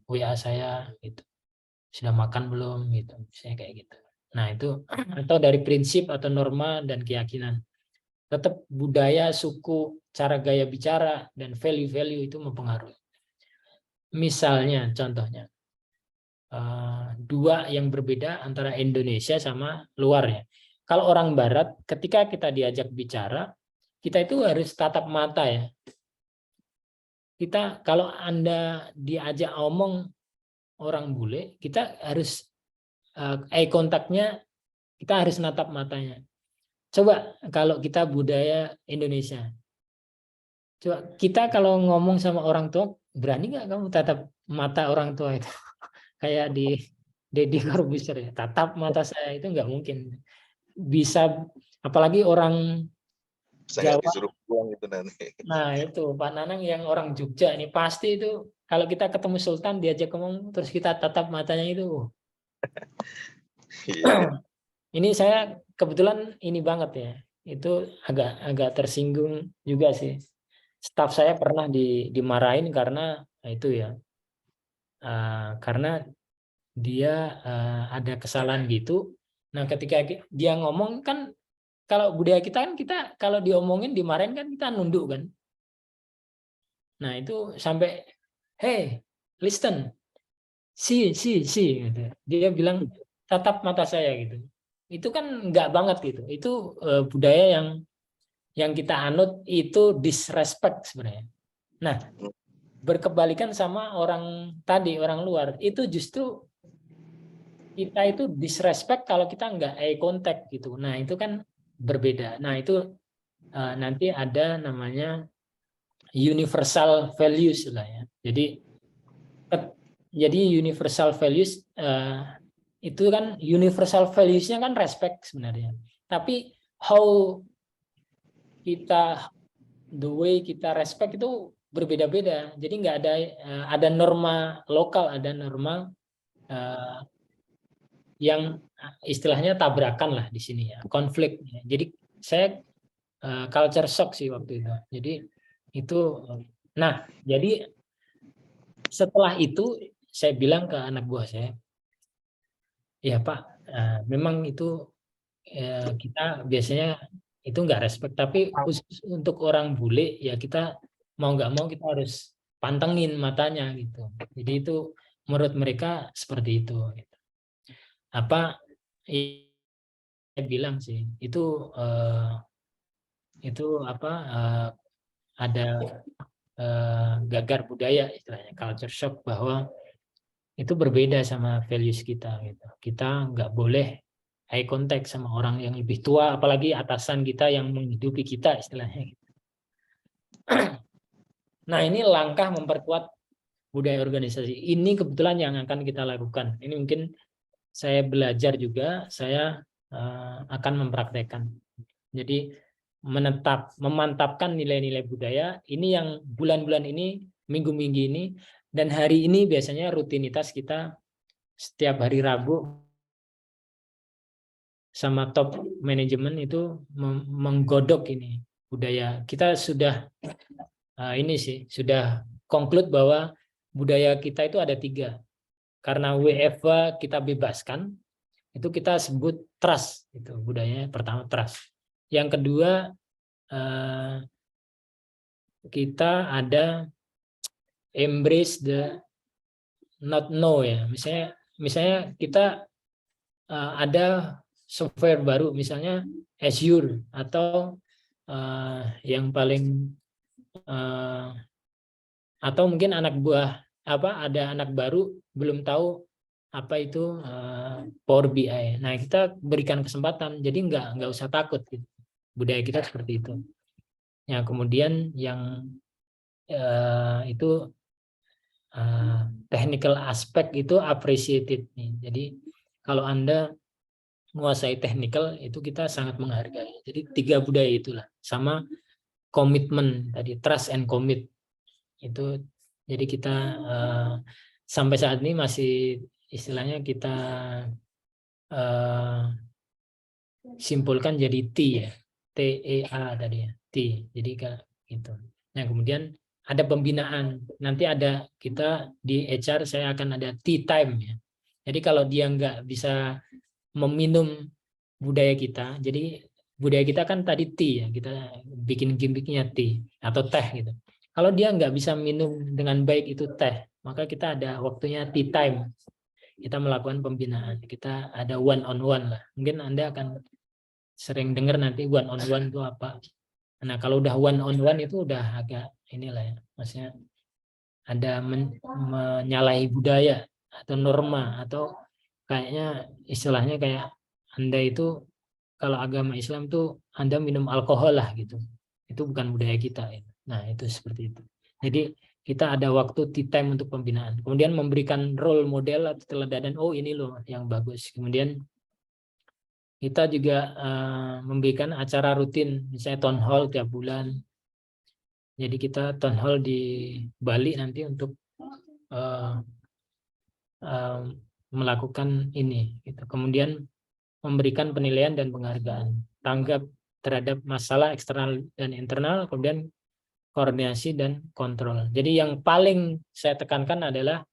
Speaker 1: WA saya gitu, sudah makan belum gitu, misalnya kayak gitu. Nah itu atau dari prinsip atau norma dan keyakinan. Tetap budaya, suku, cara gaya bicara dan value-value itu mempengaruhi. Misalnya contohnya dua yang berbeda antara Indonesia sama luarnya. Kalau orang Barat, ketika kita diajak bicara, kita itu harus tatap mata ya. Kita kalau Anda diajak omong orang bule, kita harus eye contact-nya, kita harus natap matanya. Coba kalau kita budaya Indonesia, coba kita kalau ngomong sama orang tua, berani nggak kamu tatap mata orang tua itu? Kayak di Deddy Corbuzier ya, tatap mata saya itu nggak mungkin. Bisa, apalagi orang
Speaker 3: Saya
Speaker 1: Jawa.
Speaker 3: disuruh pulang itu nanti.
Speaker 1: Nah itu Pak Nanang yang orang Jogja ini pasti itu kalau kita ketemu Sultan diajak ngomong terus kita tatap matanya itu.
Speaker 3: Iya.
Speaker 1: Ini saya kebetulan ini banget ya. Itu agak tersinggung juga sih. Staf saya pernah dimarahin karena itu ya. Karena dia ada kesalahan gitu. Nah, ketika dia ngomong kan kalau budaya kita kan kita kalau diomongin dimarahin kan kita nunduk kan. Nah, itu sampai hey, listen. Si gitu. Dia bilang tatap mata saya gitu. Itu kan enggak banget gitu. Itu budaya yang kita anut itu disrespect sebenarnya. Nah, berkebalikan sama orang tadi, orang luar. Itu justru kita itu disrespect kalau kita enggak eye contact gitu. Nah, itu kan berbeda. Nah, itu nanti ada namanya universal values lah ya. Jadi universal values itu kan universal values-nya kan respect sebenarnya. Tapi how kita the way kita respect itu berbeda-beda. Jadi nggak ada norma lokal, ada norma yang istilahnya tabrakan lah di sini ya, konflik. Jadi saya culture shock sih waktu itu. Jadi itu, nah jadi setelah itu saya bilang ke anak buah saya, ya Pak, memang itu kita biasanya itu nggak respect, tapi khusus untuk orang bule ya kita mau nggak mau kita harus pantengin matanya gitu. Jadi itu menurut mereka seperti itu. Gitu. Apa saya bilang sih itu apa ada gagar budaya istilahnya culture shock bahwa itu berbeda sama values kita gitu. Kita nggak boleh eye contact sama orang yang lebih tua, apalagi atasan kita yang menghidupi kita istilahnya. Nah ini langkah memperkuat budaya organisasi. Ini kebetulan yang akan kita lakukan. Ini mungkin saya belajar juga, saya akan mempraktekkan. Jadi memantapkan nilai-nilai budaya. Ini yang bulan-bulan ini, minggu-minggu ini, dan hari ini biasanya rutinitas kita setiap hari Rabu sama top manajemen itu menggodok ini budaya. Kita sudah ini sih sudah conclude bahwa budaya kita itu ada 3. Karena WFA kita bebaskan, itu kita sebut trust. Itu budayanya pertama trust. Yang kedua kita ada embrace the not know ya. Misalnya kita ada software baru misalnya Azure atau yang paling atau mungkin anak buah ada anak baru belum tahu apa itu Power BI. Nah, kita berikan kesempatan. Jadi nggak usah takut gitu. Budaya kita seperti itu. Ya, kemudian yang itu technical aspect itu appreciated nih. Jadi kalau Anda menguasai technical itu kita sangat menghargai. Jadi 3 budaya itulah. Sama komitmen tadi, trust and commit. Itu jadi kita sampai saat ini masih istilahnya kita simpulkan jadi T ya. TEA tadi ya. T. Jadi gitu. Nah, kemudian ada pembinaan. Nanti ada kita di HR, saya akan ada tea time ya. Jadi kalau dia nggak bisa meminum budaya kita, jadi budaya kita kan tadi tea ya, kita bikin gimmicknya tea atau teh gitu. Kalau dia nggak bisa minum dengan baik itu teh, maka kita ada waktunya tea time. Kita melakukan pembinaan, kita ada one on one lah. Mungkin Anda akan sering dengar nanti one on one itu apa. Nah kalau udah one on one itu udah agak inilah ya, maksudnya ada menyalahi budaya atau norma, atau kayaknya istilahnya kayak Anda itu kalau agama Islam tuh Anda minum alkohol lah gitu, itu bukan budaya kita. Nah itu seperti itu. Jadi kita ada waktu tea time untuk pembinaan, kemudian memberikan role model atau teladan, oh ini loh yang bagus. Kemudian kita juga memberikan acara rutin, misalnya town hall tiap bulan. Jadi kita town hall di Bali nanti untuk melakukan ini. Gitu. Kemudian memberikan penilaian dan penghargaan, tanggap terhadap masalah eksternal dan internal, kemudian koordinasi dan kontrol. Jadi yang paling saya tekankan adalah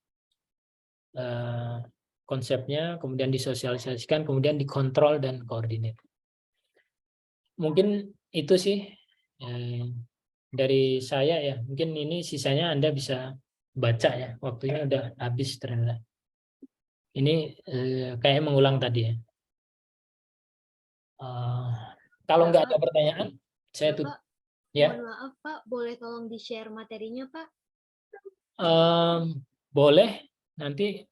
Speaker 1: konsepnya, kemudian disosialisasikan, kemudian dikontrol dan koordinat. Mungkin itu sih dari saya ya. Mungkin ini sisanya Anda bisa baca ya. Waktunya udah habis ternyata. Ini kayak mengulang tadi ya. Kalau nggak ada pertanyaan, saya tutup. Ya.
Speaker 2: Mohon maaf Pak, boleh tolong di-share materinya Pak?
Speaker 1: Boleh. Nanti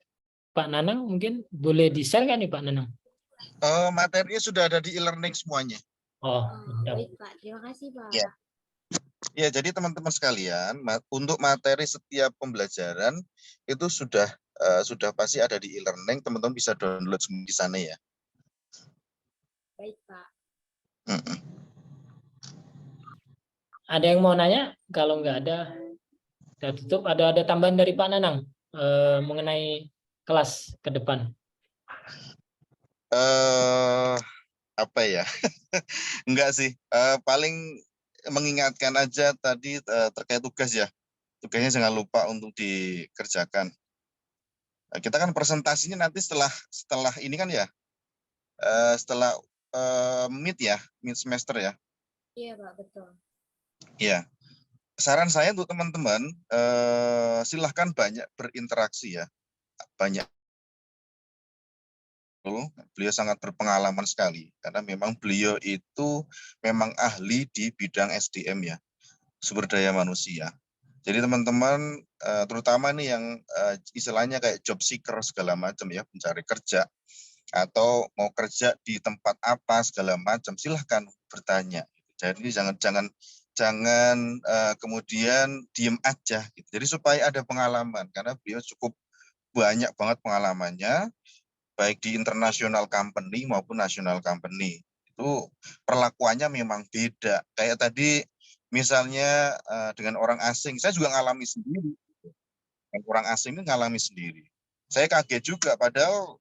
Speaker 1: Pak Nanang mungkin boleh di-share kan nih Pak Nanang?
Speaker 3: Materinya sudah ada di e-learning semuanya.
Speaker 1: Oh,
Speaker 2: baik Pak, terima kasih Pak.
Speaker 3: Ya. Ya, jadi teman-teman sekalian, untuk materi setiap pembelajaran itu sudah pasti ada di e-learning, teman-teman bisa download semua di sana ya.
Speaker 2: Baik Pak.
Speaker 1: Ada yang mau nanya? Kalau nggak ada, kita tutup. Ada tambahan dari Pak Nanang mengenai kelas ke depan?
Speaker 3: Apa ya? Enggak sih. Paling mengingatkan aja tadi terkait tugas ya. Tugasnya jangan lupa untuk dikerjakan. Kita kan presentasinya nanti setelah ini kan ya, setelah mid semester ya.
Speaker 2: Iya Pak, betul.
Speaker 3: Iya. Saran saya untuk teman-teman, silahkan banyak berinteraksi ya. Banyak. Beliau sangat berpengalaman sekali karena memang beliau itu memang ahli di bidang SDM ya, sumber daya manusia. Jadi teman-teman terutama nih yang istilahnya kayak job seeker segala macam ya, mencari kerja atau mau kerja di tempat apa segala macam, silahkan bertanya. Jadi jangan kemudian diem aja gitu. Jadi supaya ada pengalaman karena beliau cukup banyak banget pengalamannya, baik di international company maupun national company. Itu perlakuannya memang beda. Kayak tadi misalnya dengan orang asing, saya juga ngalami sendiri. Dengan orang asing ini ngalami sendiri. Saya kaget juga, padahal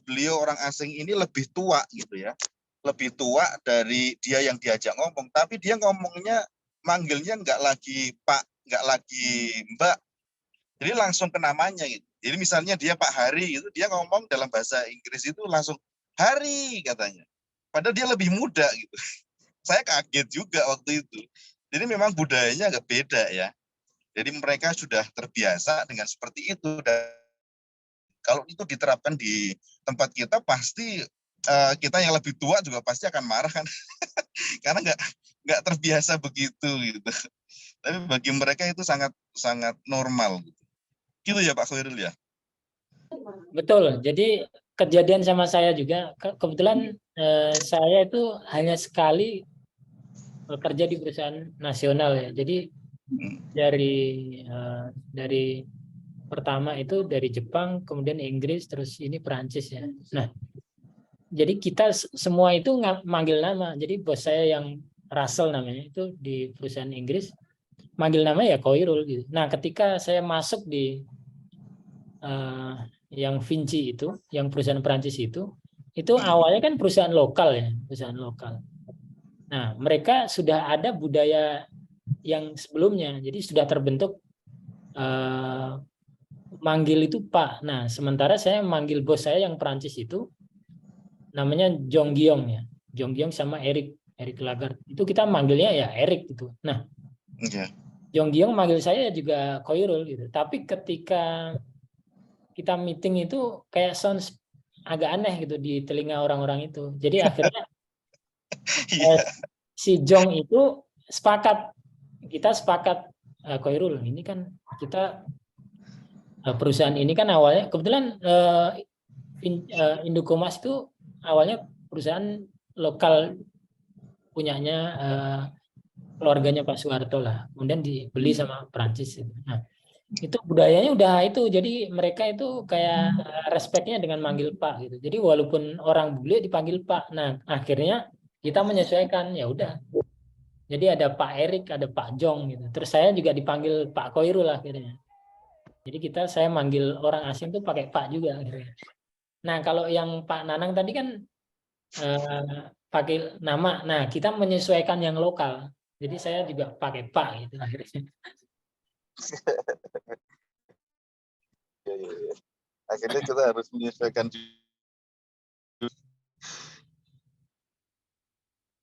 Speaker 3: beliau orang asing ini lebih tua gitu ya. Lebih tua dari dia yang diajak ngomong, tapi dia ngomongnya, manggilnya nggak lagi Pak, nggak lagi Mbak. Jadi langsung ke namanya gitu. Jadi misalnya dia Pak Hari itu, dia ngomong dalam bahasa Inggris itu langsung Hari katanya. Padahal dia lebih muda gitu. Saya kaget juga waktu itu. Jadi memang budayanya agak beda ya. Jadi mereka sudah terbiasa dengan seperti itu. Dan kalau itu diterapkan di tempat kita, pasti kita yang lebih tua juga pasti akan marah kan. Karena nggak terbiasa begitu gitu. Tapi bagi mereka itu sangat normal gitu. Gitu ya Pak Khairul ya.
Speaker 1: Betul. Jadi kejadian sama saya juga. Kebetulan saya itu hanya sekali bekerja di perusahaan nasional ya. Jadi dari pertama itu dari Jepang, kemudian Inggris, terus ini Perancis ya. Nah, jadi kita semua itu manggil nama. Jadi bos saya yang Russell namanya itu di perusahaan Inggris, manggil nama ya Khairul gitu. Nah, ketika saya masuk di yang Vinci itu, yang perusahaan Perancis itu awalnya kan perusahaan lokal ya, perusahaan lokal. Nah, mereka sudah ada budaya yang sebelumnya. Jadi sudah terbentuk manggil itu Pak. Nah, sementara saya manggil bos saya yang Perancis itu namanya Jong Gyong ya. Jong Gyong sama Eric Lagarde. Itu kita manggilnya ya Eric gitu. Nah,
Speaker 3: Iya.
Speaker 1: Jong Gyong manggil saya juga Khairul gitu. Tapi ketika kita meeting itu kayak sounds agak aneh gitu di telinga orang-orang itu. Jadi akhirnya
Speaker 3: Iya.
Speaker 1: si Jong itu kita sepakat Khairul, ini kan kita perusahaan ini kan awalnya kebetulan Indokomas itu awalnya perusahaan lokal punyanya keluarganya Pak Soeharto lah, kemudian dibeli sama Perancis. Nah, itu budayanya udah itu, jadi mereka itu kayak respectnya dengan manggil Pak gitu. Jadi walaupun orang bule dipanggil Pak. Nah, akhirnya kita menyesuaikan, ya udah. Jadi ada Pak Erik, ada Pak Jong gitu. Terus saya juga dipanggil Pak Khairul akhirnya. Jadi saya manggil orang asing tuh pakai Pak juga akhirnya. Nah, kalau yang Pak Nanang tadi kan pakai nama. Nah, kita menyesuaikan yang lokal. Jadi saya juga pakai Pak gitu akhirnya.
Speaker 3: Iya. Akhirnya kita harus menyesuaikan.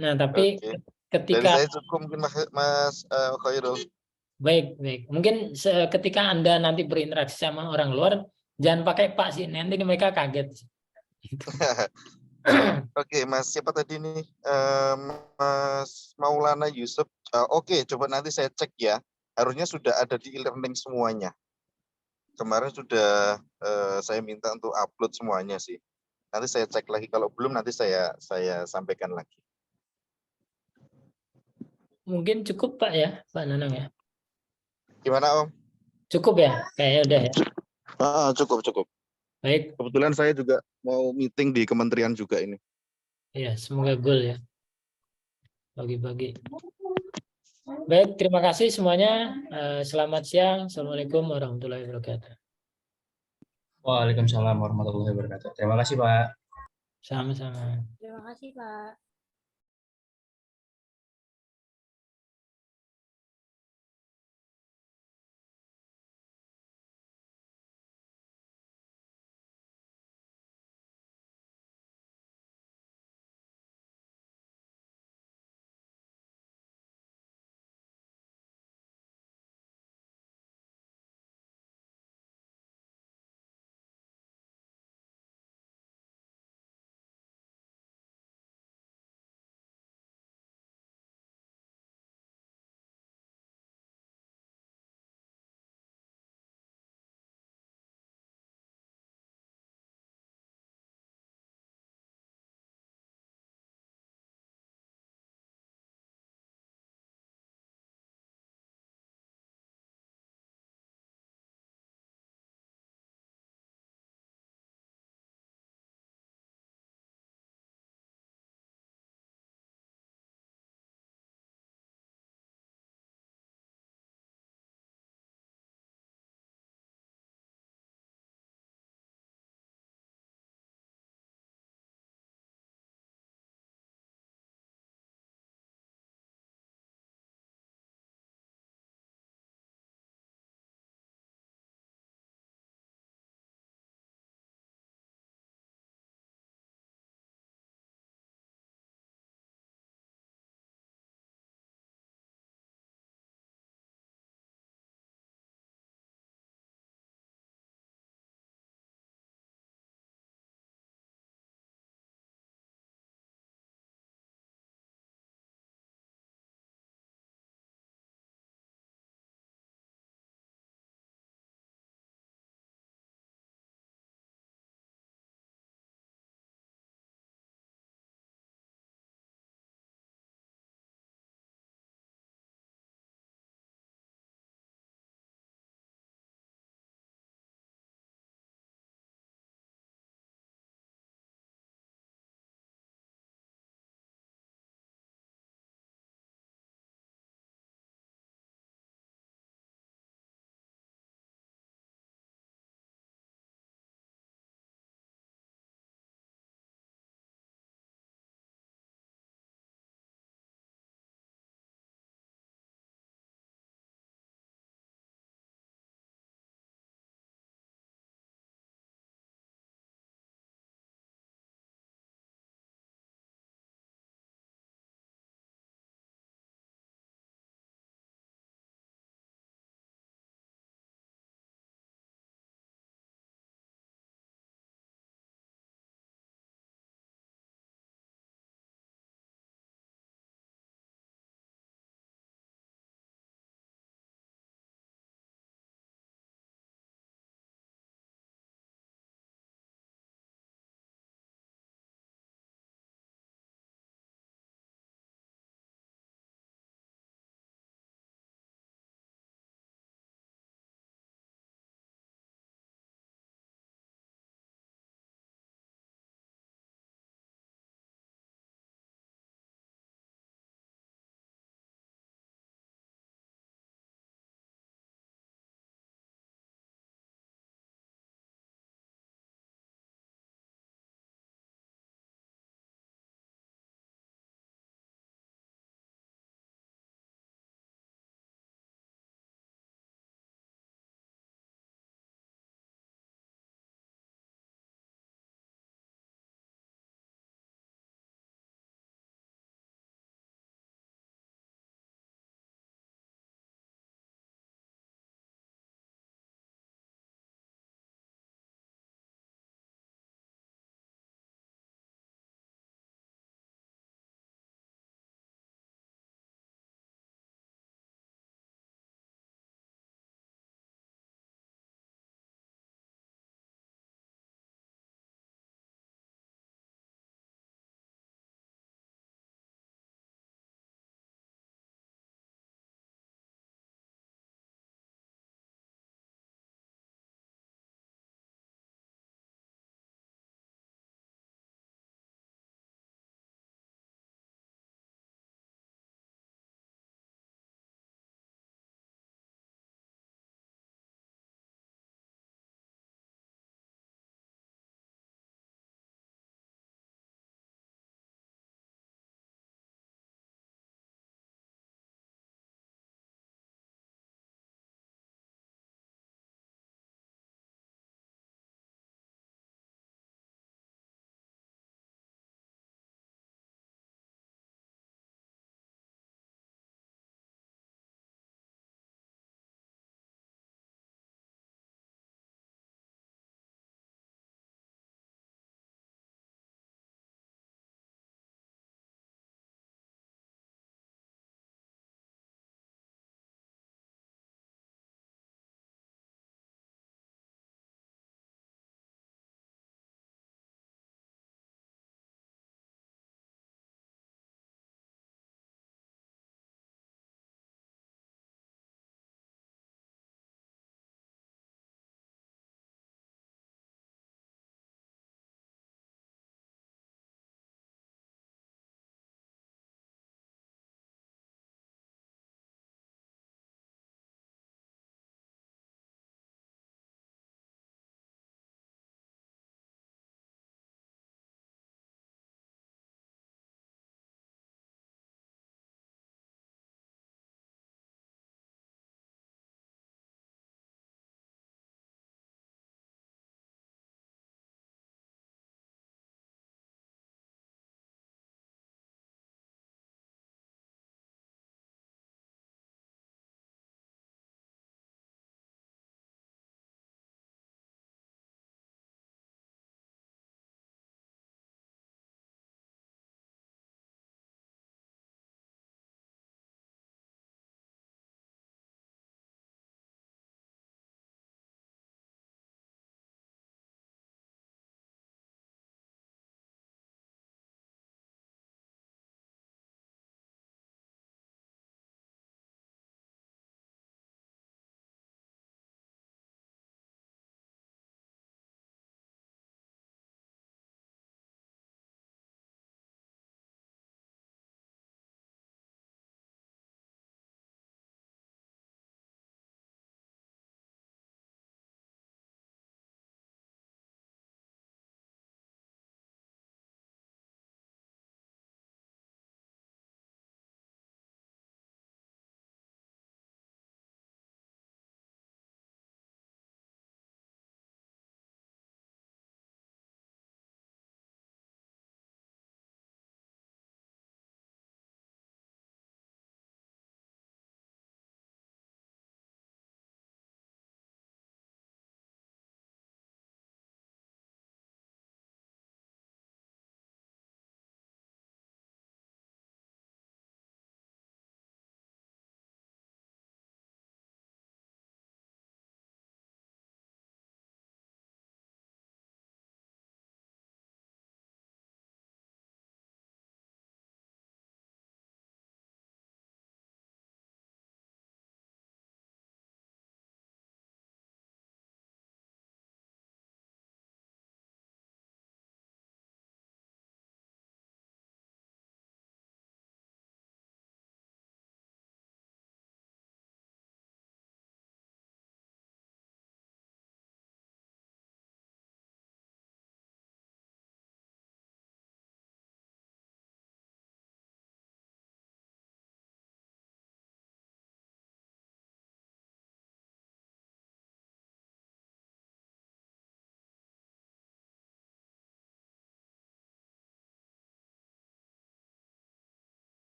Speaker 1: Nah, tapi
Speaker 3: Oke. Dari
Speaker 1: ketika
Speaker 3: saya cukup mungkin Mas Khairul.
Speaker 1: baik. Mungkin ketika Anda nanti berinteraksi sama orang luar, jangan pakai Pak sih, nanti mereka kaget.
Speaker 3: Oke, Mas, siapa tadi nih? Mas Maulana Yusuf. Oke, coba nanti saya cek ya. Harusnya sudah ada di e-learning semuanya. Kemarin sudah saya minta untuk upload semuanya sih. Nanti saya cek lagi. Kalau belum nanti saya sampaikan lagi.
Speaker 1: Mungkin cukup Pak ya, Pak Nanang ya.
Speaker 3: Gimana Om?
Speaker 1: Cukup ya, kayaknya udah ya.
Speaker 3: Cukup.
Speaker 1: Baik,
Speaker 3: Kebetulan saya juga mau meeting di kementerian juga ini.
Speaker 1: ya semoga goal ya. Bagi-bagi. Baik, terima kasih semuanya. Selamat siang. Assalamualaikum warahmatullahi wabarakatuh.
Speaker 4: Waalaikumsalam warahmatullahi wabarakatuh. Terima kasih Pak.
Speaker 1: Sama-sama.
Speaker 2: Terima kasih, Pak.